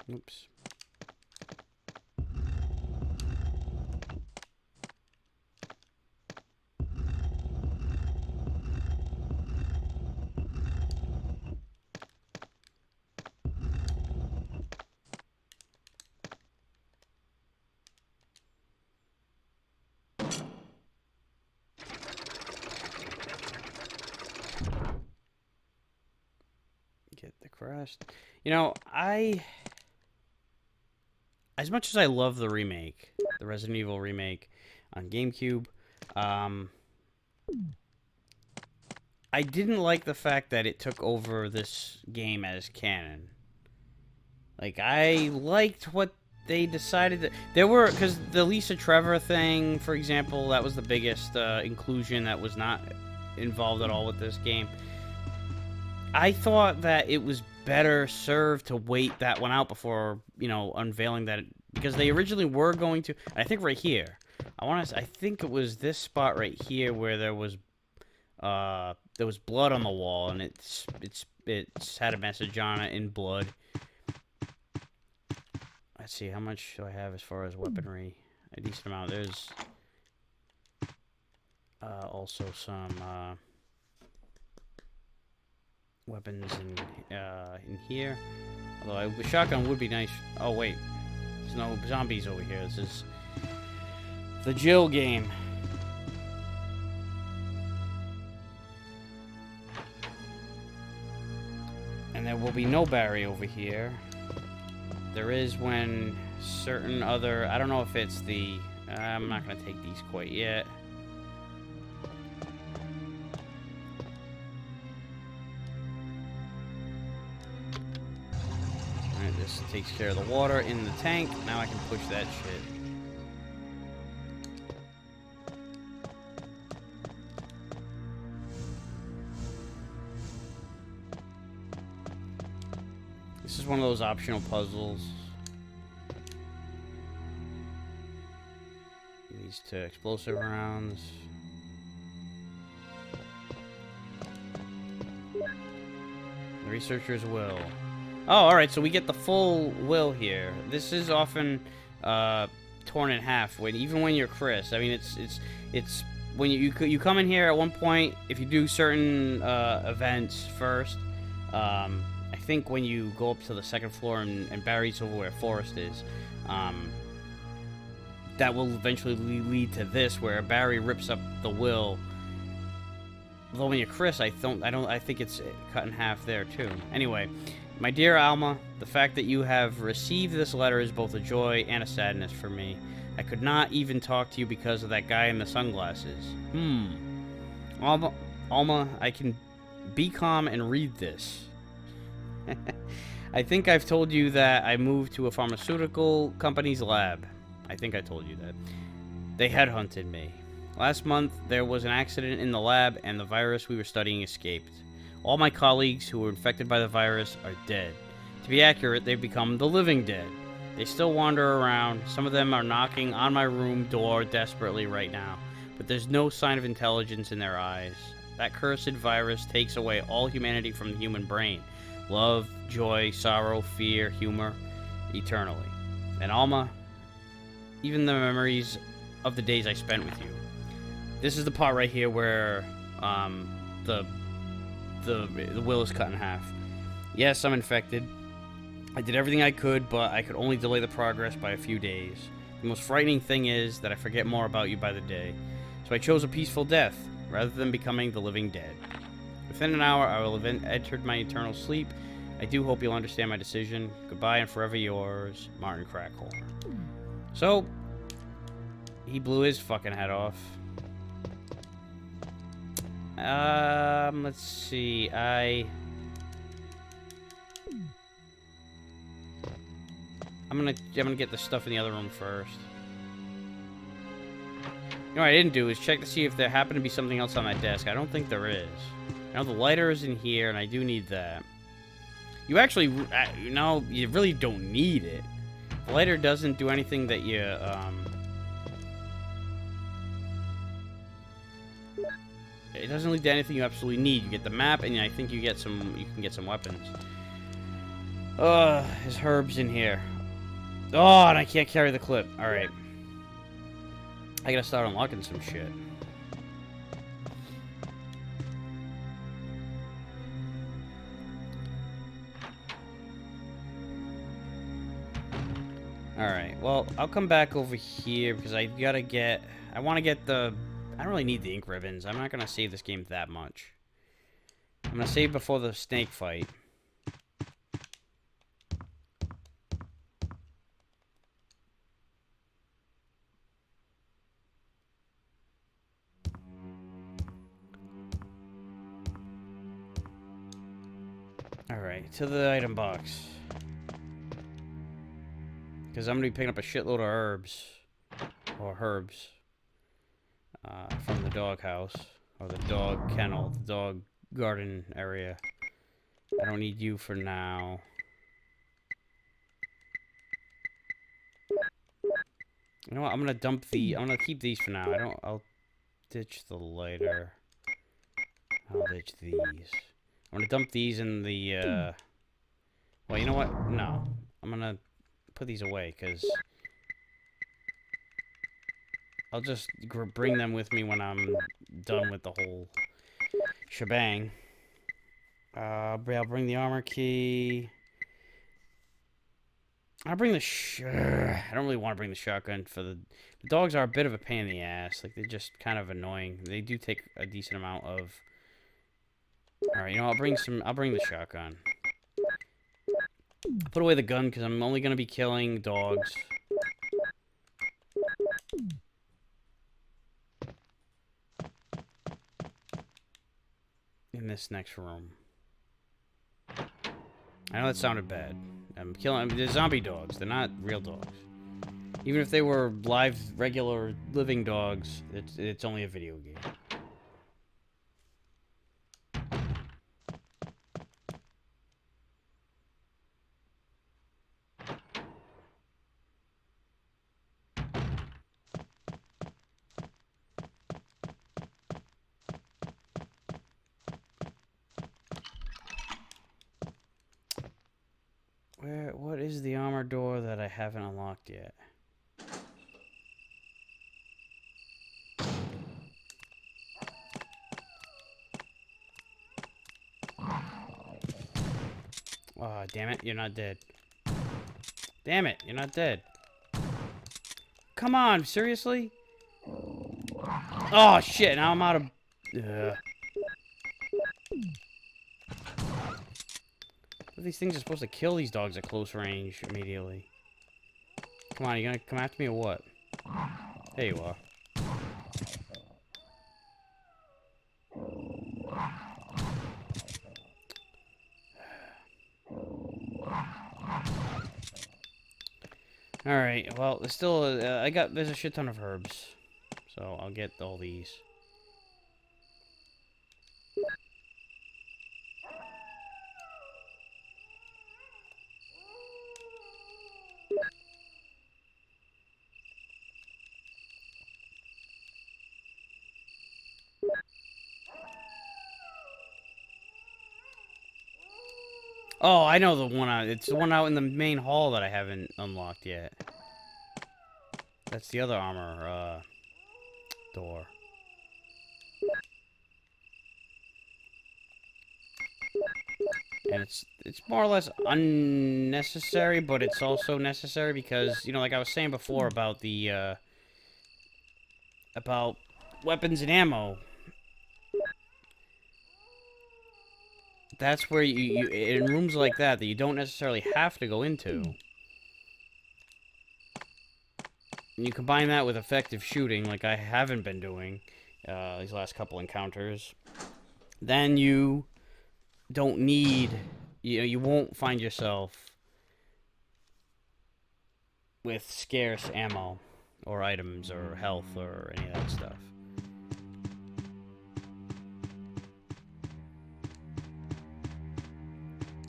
Oops. Get the crest. You know, as much as I love the remake, the Resident Evil remake on GameCube, I didn't like the fact that it took over this game as canon. Like, I liked what they decided that there were, because the Lisa Trevor thing, for example, that was the biggest inclusion that was not involved at all with this game. I thought that it was better served to wait that one out before, you know, unveiling that, because they originally were going to, I think right here, I think it was this spot right here where there was blood on the wall, and it's had a message on it in blood. Let's see, how much do I have as far as weaponry? A decent amount. There's also some weapons in here. Although a shotgun would be nice. Oh wait, there's no zombies over here. This is the Jill game. And there will be no Barry over here. There is when certain other, I don't know if it's the, I'm not going to take these quite yet. Alright, this takes care of the water in the tank. Now I can push that shit. This is one of those optional puzzles. These two explosive rounds. The researcher's will. Oh, alright, so we get the full will here. This is often torn in half even when you're Chris. I mean, it's when you come in here at one point, if you do certain events first, I think when you go up to the second floor and Barry's over where Forrest is, that will eventually lead to this, where Barry rips up the will. Although when you're Chris, I think it's cut in half there too. Anyway, my dear Alma, the fact that you have received this letter is both a joy and a sadness for me. I could not even talk to you because of that guy in the sunglasses. Alma, I can be calm and read this. I think I've told you that I moved to a pharmaceutical company's lab. I think I told you that. They headhunted me. Last month, there was an accident in the lab, and the virus we were studying escaped. All my colleagues who were infected by the virus are dead. To be accurate, they've become the living dead. They still wander around. Some of them are knocking on my room door desperately right now, but there's no sign of intelligence in their eyes. That cursed virus takes away all humanity from the human brain. Love, joy, sorrow, fear, humor, eternally. And Alma, even the memories of the days I spent with you. This is the part right here where the will is cut in half. Yes, I'm infected. I did everything I could, but I could only delay the progress by a few days. The most frightening thing is that I forget more about you by the day. So I chose a peaceful death, rather than becoming the living dead. Within an hour, I will have entered my eternal sleep. I do hope you'll understand my decision. Goodbye and forever yours, Martin Crackhorn. So, he blew his fucking head off. Let's see. I'm gonna get the stuff in the other room first. You know what I didn't do is check to see if there happened to be something else on that desk. I don't think there is. I know the lighter is in here, and I do need that. You actually, you know, you really don't need it. The lighter doesn't do anything that you, it doesn't lead to anything you absolutely need. You get the map, and I think you can get some weapons. There's herbs in here. Oh, and I can't carry the clip. Alright. I gotta start unlocking some shit. Alright, well, I'll come back over here because I want to get the... I don't really need the ink ribbons. I'm not going to save this game that much. I'm going to save before the snake fight. Alright, to the item box. Because I'm going to be picking up a shitload of herbs. Or herbs. From the dog house. Or the dog kennel. The dog garden area. I don't need you for now. You know what? I'm going to keep these for now. I'll ditch the lighter. I'll ditch these. I'm going to dump these in the, well, you know what? No. I'm going to put these away, because I'll just bring them with me when I'm done with the whole shebang. I'll bring the armor key. I'll bring the I don't really want to bring the shotgun for the dogs are a bit of a pain in the ass. Like, they're just kind of annoying. They do take a decent amount of... Alright, you know, I'll bring the shotgun. I'll put away the gun because I'm only going to be killing dogs. In this next room. I know that sounded bad. I'm killing. I mean, they're zombie dogs. They're not real dogs. Even if they were live, regular, living dogs, it's only a video game. What is the armor door that I haven't unlocked yet? Oh, damn it, you're not dead. Damn it, you're not dead. Come on, seriously? Oh, shit, now I'm out of... These things are supposed to kill these dogs at close range immediately. Come on, you gonna come after me or what? There you are. Alright, well, there's still, there's a shit ton of herbs. So, I'll get all these. Oh, I know the one out. It's the one out in the main hall that I haven't unlocked yet. That's the other armor, door. And it's more or less unnecessary, but it's also necessary because, you know, like I was saying before about the, about weapons and ammo. That's where you in rooms like that you don't necessarily have to go into. And you combine that with effective shooting, like I haven't been doing these last couple encounters. Then you don't need, you know, you won't find yourself with scarce ammo or items or health or any of that stuff.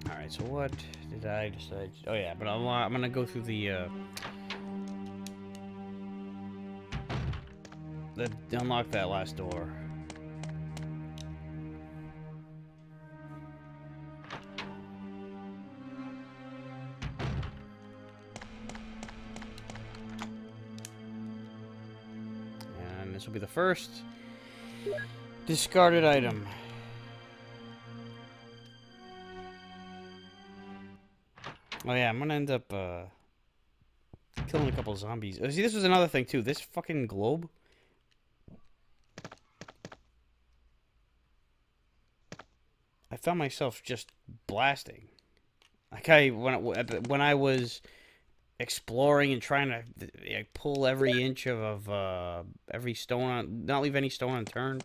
Alright, so what did I decide? Oh yeah, but I'm gonna go through the unlock that last door. And this will be the first discarded item. Oh yeah, I'm gonna end up killing a couple zombies. Oh, see, this was another thing too. This fucking globe. I found myself just blasting. Like when I was exploring and trying to pull every inch of every stone, not leave any stone unturned.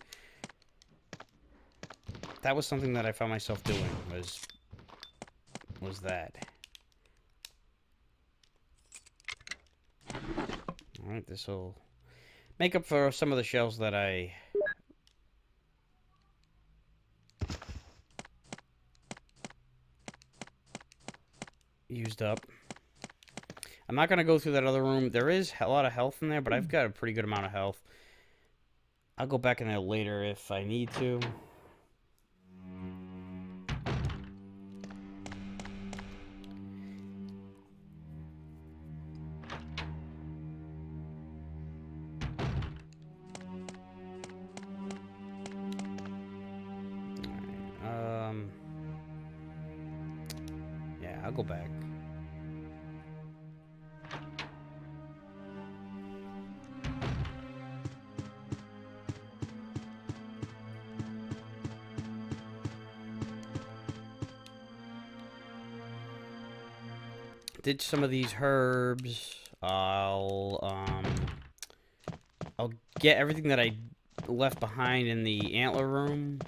That was something that I found myself doing. Was that. Alright, this will make up for some of the shells that I used up. I'm not going to go through that other room. There is a lot of health in there, but I've got a pretty good amount of health. I'll go back in there later if I need to. Yeah, I'll go back. Did some of these herbs. I'll get everything that I left behind in the antler room.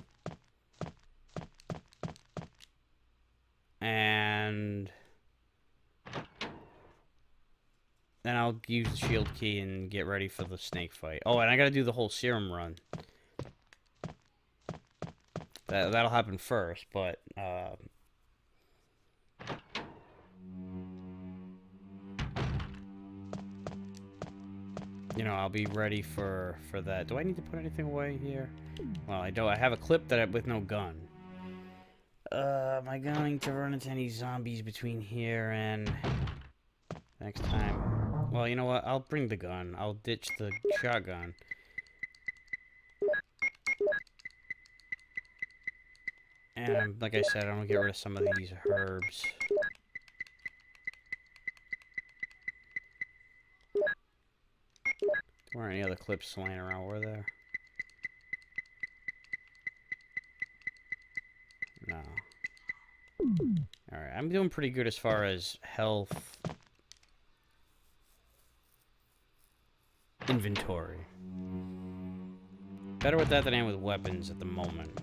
And and then I'll use the shield key and get ready for the snake fight. Oh, and I gotta do the whole serum run. That'll happen first, but you know, I'll be ready for that. Do I need to put anything away here? Well, I don't. I have a clip with no gun. Am I going to run into any zombies between here and next time? Well, you know what? I'll bring the gun. I'll ditch the shotgun. And like I said, I'm gonna get rid of some of these herbs. There weren't any other clips laying around, were there? No. Alright, I'm doing pretty good as far as health inventory. Better with that than I am with weapons at the moment.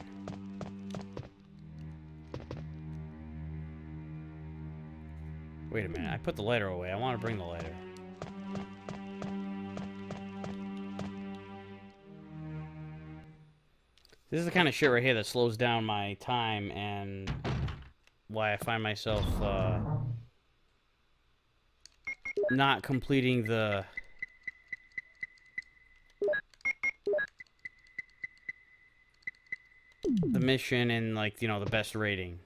Wait a minute, I put the lighter away. I want to bring the lighter. This is the kind of shit right here that slows down my time and why I find myself not completing the mission in, like, you know, the best rating.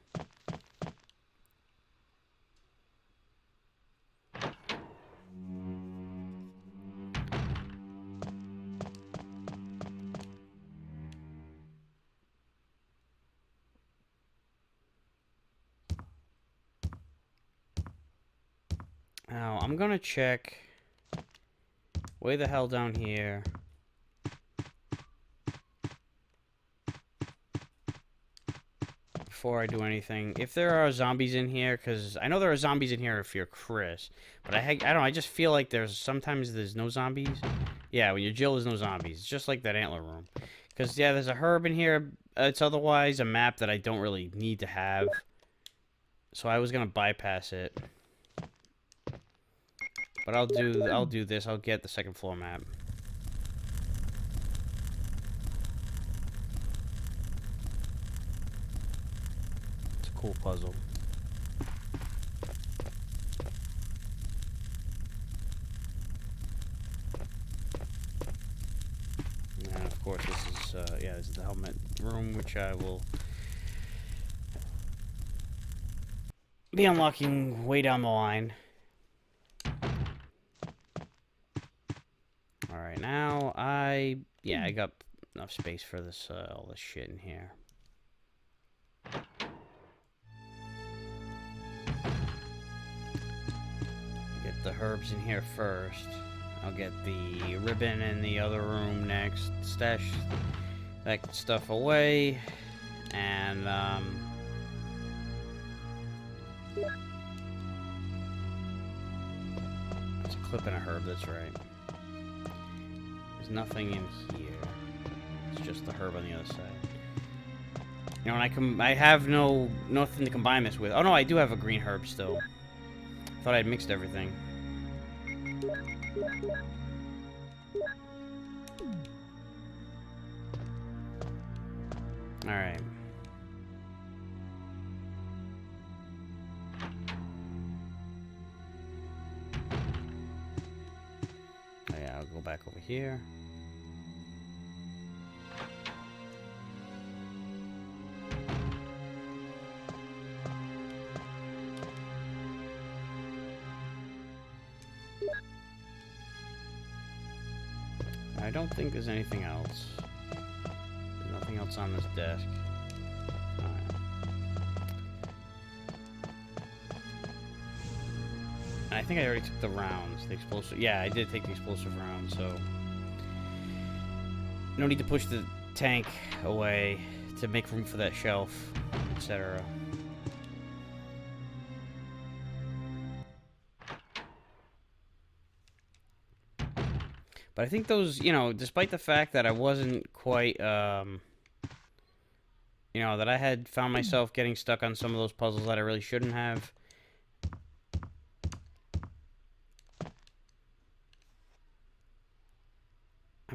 Now, I'm gonna check way the hell down here. Before I do anything. If there are zombies in here, because I know there are zombies in here if you're Chris. But I don't know, I just feel like sometimes there's no zombies. Yeah, when you're Jill, there's no zombies. It's just like that antler room. Because, yeah, there's a herb in here. It's otherwise a map that I don't really need to have. So I was gonna bypass it. But I'll do this. I'll get the second floor map. It's a cool puzzle. And of course this is this is the helmet room, which I will be unlocking way down the line. Alright, now I got enough space for this, all this shit in here. Get the herbs in here first. I'll get the ribbon in the other room next. Stash that stuff away. And, there's a clip and a herb, that's right. There's nothing in here. It's just the herb on the other side. You know, and I have nothing to combine this with. Oh no, I do have a green herb still. Thought I'd mixed everything. Alright. Oh yeah, I'll go back over here. I don't think there's anything else. There's nothing else on this desk. Alright. I think I already took the rounds, the explosive. Yeah, I did take the explosive round, so no need to push the tank away to make room for that shelf, etc. But I think those, you know, despite the fact that I wasn't quite, you know, that I had found myself getting stuck on some of those puzzles that I really shouldn't have,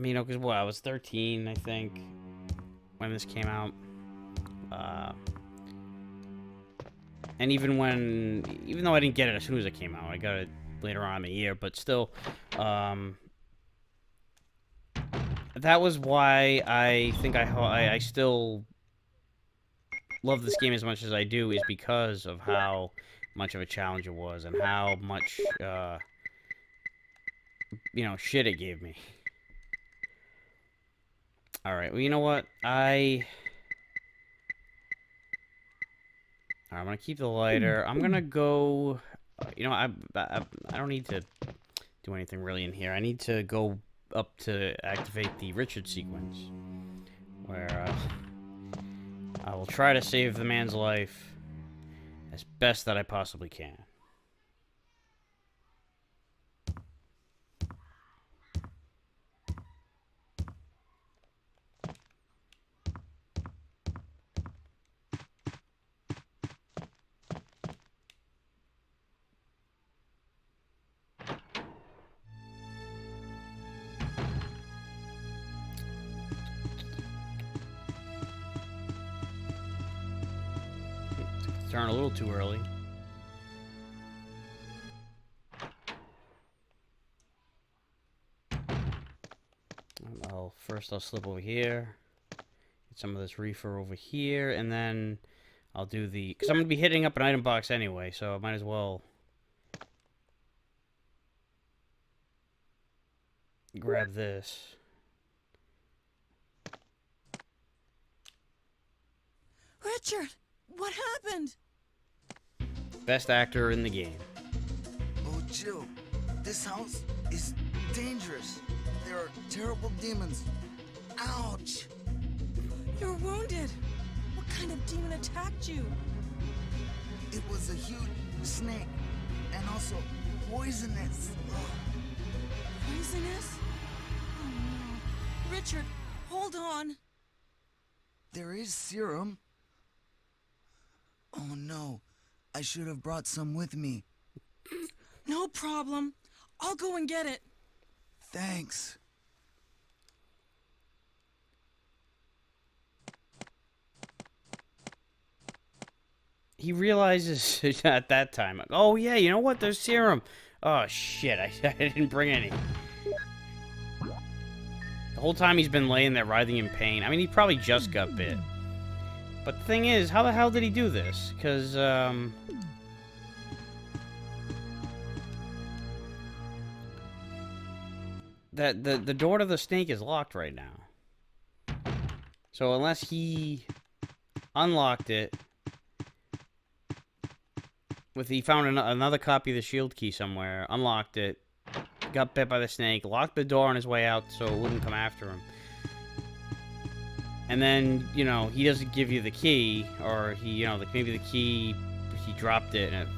mean, because what, I was 13, I think, when this came out. And even though I didn't get it as soon as it came out, I got it later on in the year, but still, that was why I think I still love this game as much as I do, is because of how much of a challenge it was and how much, shit it gave me. Alright, well, you know what? I'm gonna keep the lighter. I'm gonna go... I don't need to do anything really in here. I need to go up to activate the Richard sequence, where I will try to save the man's life as best that I possibly can. Turn a little too early. I'll slip over here, get some of this reefer over here, and then I'll do because I'm gonna be hitting up an item box anyway, so I might as well grab this. Richard, what happened? Best actor in the game. Oh, Jill, this house is dangerous. There are terrible demons. Ouch! You're wounded. What kind of demon attacked you? It was a huge snake, and also poisonous. Poisonous? Oh no. Richard, hold on. There is serum. Oh no, I should have brought some with me. No problem. I'll go and get it. Thanks. He realizes at that time, oh yeah, you know what? There's serum. Oh shit, I didn't bring any. The whole time he's been laying there writhing in pain. I mean, he probably just got bit. But the thing is, how the hell did he do this? Because, the door to the snake is locked right now. So unless he unlocked it, he found another copy of the shield key somewhere, unlocked it, got bit by the snake, locked the door on his way out so it wouldn't come after him. And then, he doesn't give you the key, or maybe the key, he dropped it, and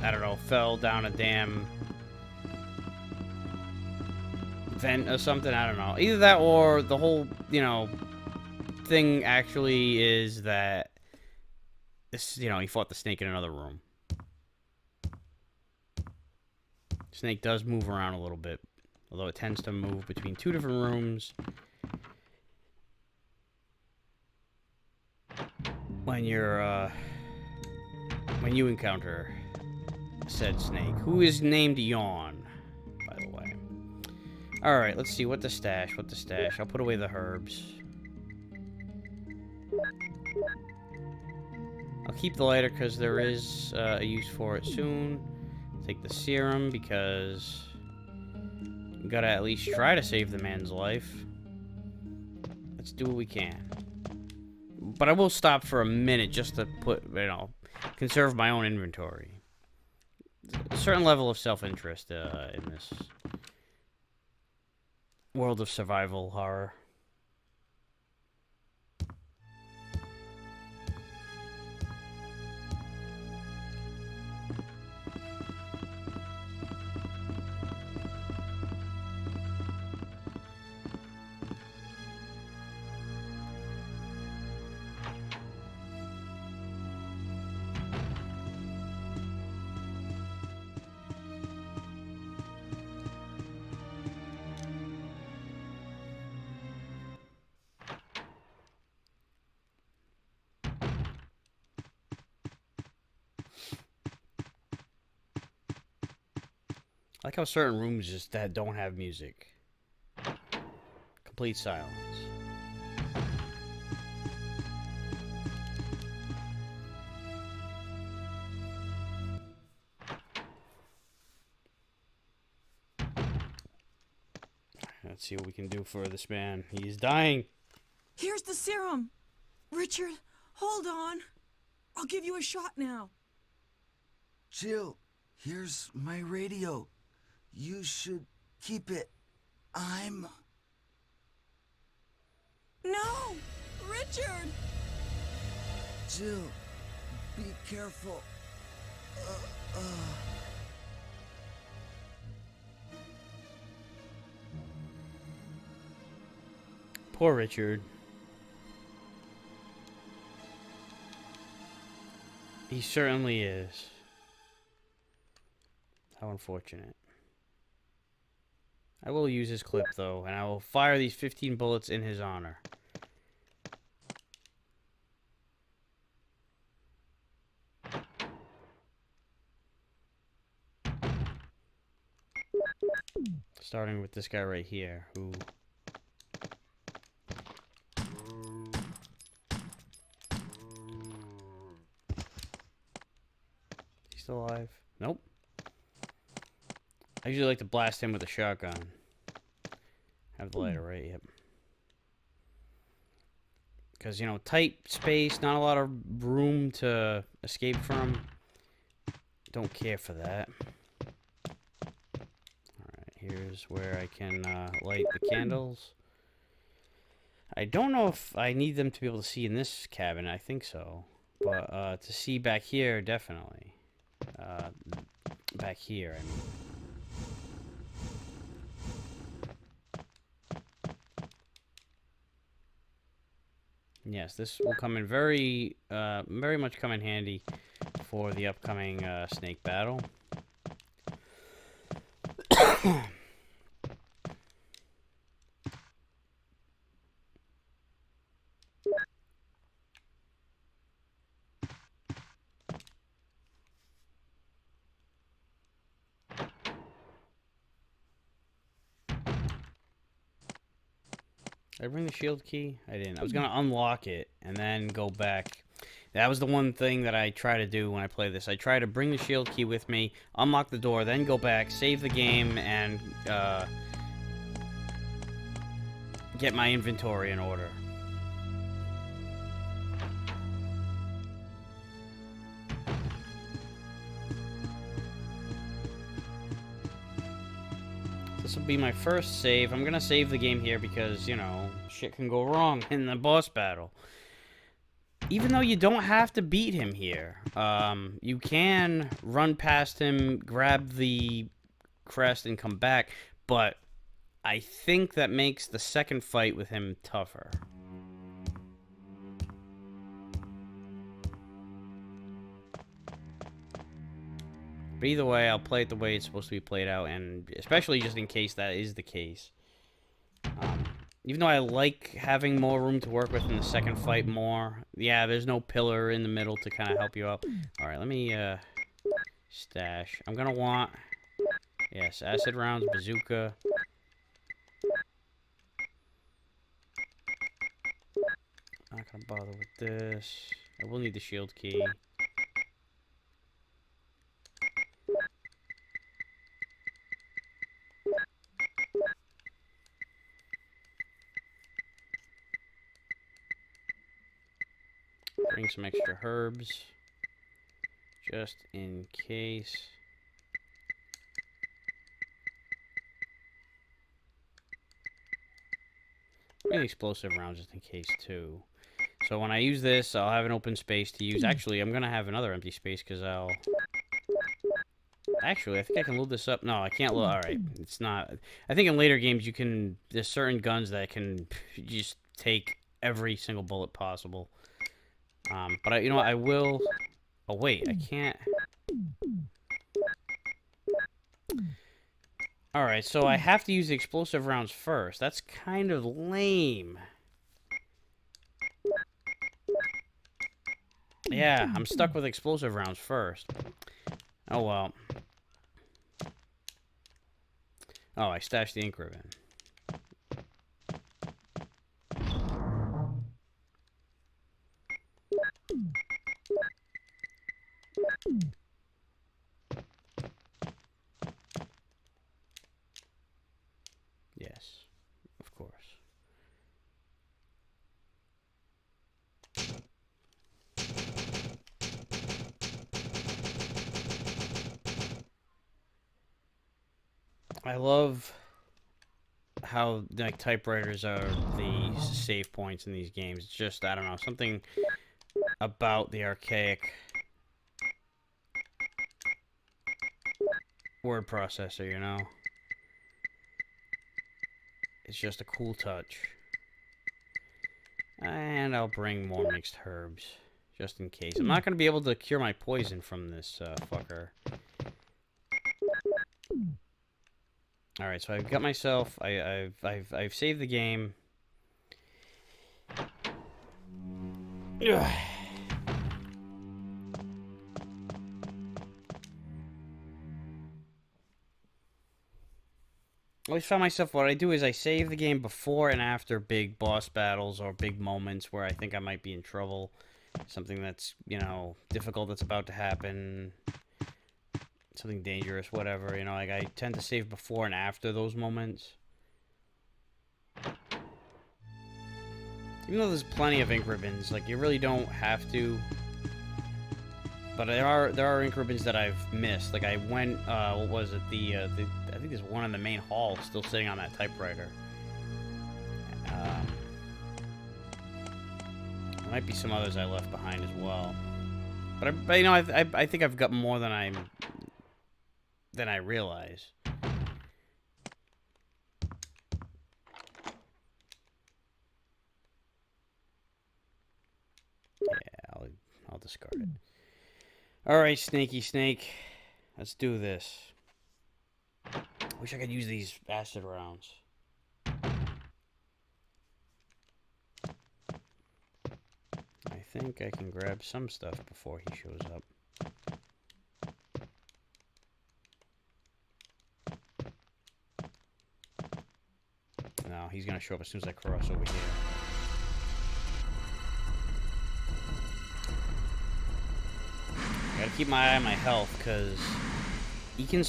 I don't know, fell down a damn vent or something, I don't know. Either that or the whole, thing actually is that this, he fought the snake in another room. Snake does move around a little bit, although it tends to move between two different rooms when you encounter said snake, who is named Yawn, by the way. Alright, let's see, what the stash. I'll put away the herbs. I'll keep the lighter because there is a use for it soon. Take the serum because we gotta at least try to save the man's life. Let's do what we can. But I will stop for a minute just to conserve my own inventory. A certain level of self-interest in this world of survival horror. like how certain rooms just that don't have music. Complete silence. Let's see what we can do for this man. He's dying. Here's the serum. Richard, hold on. I'll give you a shot now. Jill, here's my radio. You should keep it. No! Richard! Jill, be careful. Poor Richard. He certainly is. How unfortunate. I will use his clip, though, and I will fire these 15 bullets in his honor. Starting with this guy right here, who... He's still alive? Nope. I usually like to blast him with a shotgun. Have the lighter, right? Yep. Because, you know, tight space, not a lot of room to escape from. Don't care for that. Alright, here's where I can light the candles. I don't know if I need them to be able to see in this cabin. I think so. But to see back here, definitely. Back here, I mean. Yes, this will come in very much come in handy for the upcoming snake battle. Did I bring the shield key? I didn't. I was going to unlock it and then go back. That was the one thing that I try to do when I play this. I try to bring the shield key with me, unlock the door, then go back, save the game, and get my inventory in order. This will be my first save. I'm going to save the game here because, you know, shit can go wrong in the boss battle. Even though you don't have to beat him here. You can run past him, grab the crest, and come back. But I think that makes the second fight with him tougher. But either way, I'll play it the way it's supposed to be played out, and especially just in case that is the case. Even though I like having more room to work with in the second fight more. Yeah, there's no pillar in the middle to kind of help you out. Alright, let me stash. I'm going to want, yes, acid rounds, bazooka. Not going to bother with this. I will need the shield key. Bring some extra herbs, just in case. Bring explosive rounds just in case, too. So when I use this, I'll have an open space to use. Actually, I'm going to have another empty space because I'll... Actually, I think I can load this up. No, I can't load... Alright, it's not... I think in later games you can... There's certain guns that can just take every single bullet possible. But you know what, I will... Oh, wait, I can't... Alright, so I have to use the explosive rounds first. That's kind of lame. Yeah, I'm stuck with explosive rounds first. Oh, well. Oh, I stashed the ink ribbon. Yes, of course. I love how like typewriters are the save points in these games. It's just, I don't know, something about the archaic word processor, you know? It's just a cool touch. And I'll bring more mixed herbs, just in case. I'm not going to be able to cure my poison from this fucker. Alright, so I've got myself... I've saved the game. Ugh. I always found myself, what I do is I save the game before and after big boss battles or big moments where I think I might be in trouble. Something that's, you know, difficult that's about to happen. Something dangerous, whatever. You know, like I tend to save before and after those moments. Even though there's plenty of ink ribbons, like you really don't have to. But there are ink ribbons that I've missed. Like I went, what was it? I think there's one in the main hall still sitting on that typewriter. There might be some others I left behind as well. But you know, I think I've got more than I realize. Yeah, I'll discard it. Alright, Snaky Snake. Let's do this. Wish I could use these acid rounds. I think I can grab some stuff before he shows up. No, he's gonna show up as soon as I cross over here. Gotta keep my eye on my health, because he can...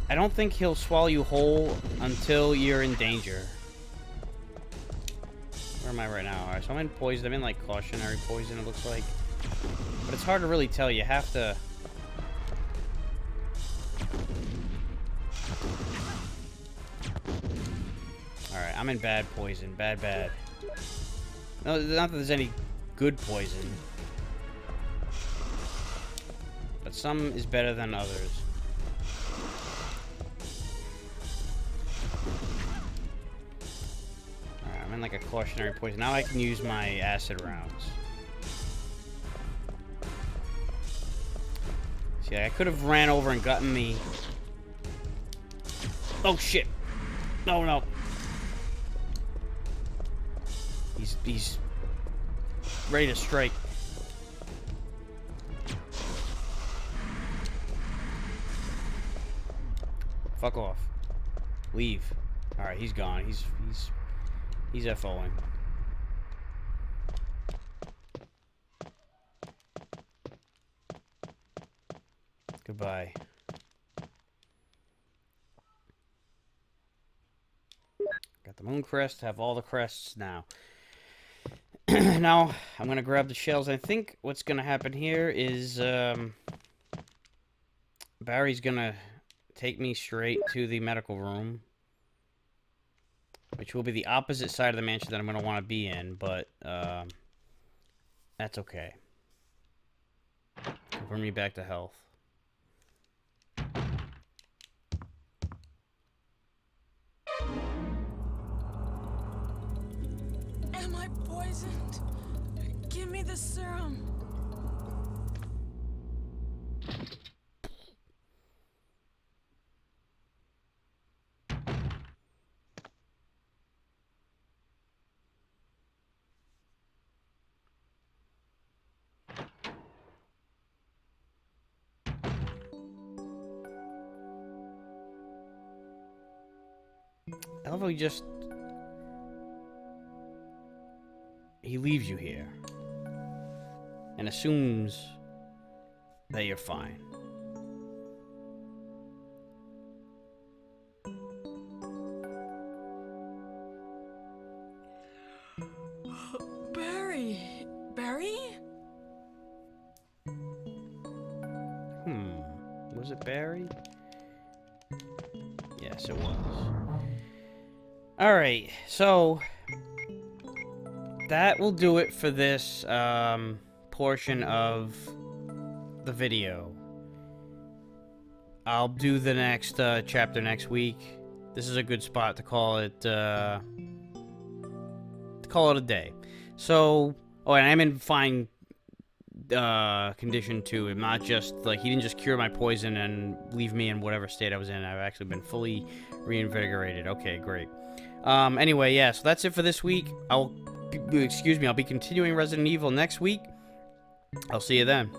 I don't think he'll swallow you whole until you're in danger. Where am I right now? Alright, so I'm in poison. I'm in, like, cautionary poison, it looks like. But it's hard to really tell. You have to... Alright, I'm in bad poison. Bad. No, not that there's any good poison. But some is better than others. Alright, I'm in like a cautionary poison. Now I can use my acid rounds. See, I could have ran over and gotten the... Oh, shit. No. He's ready to strike. Fuck off. Leave. Alright, he's gone. He's FOing. Goodbye. Got the moon crest. Have all the crests now. Now, I'm gonna grab the shells. I think what's gonna happen here is, Barry's gonna take me straight to the medical room, which will be the opposite side of the mansion that I'm gonna want to be in, but, that's okay. It'll bring me back to health. Am I poisoned? Give me the serum. I love how he leaves you here and assumes that you're fine. Barry? Was it Barry? Yes, it was. Alright, so that will do it for this portion of the video. I'll do the next chapter next week. This is a good spot to call it a day. So, oh, and I'm in fine condition too. I'm not just like, he didn't just cure my poison and leave me in whatever state I was in. I've actually been fully reinvigorated. Okay, great. Anyway, yeah, so that's it for this week. I'll be continuing Resident Evil next week. I'll see you then.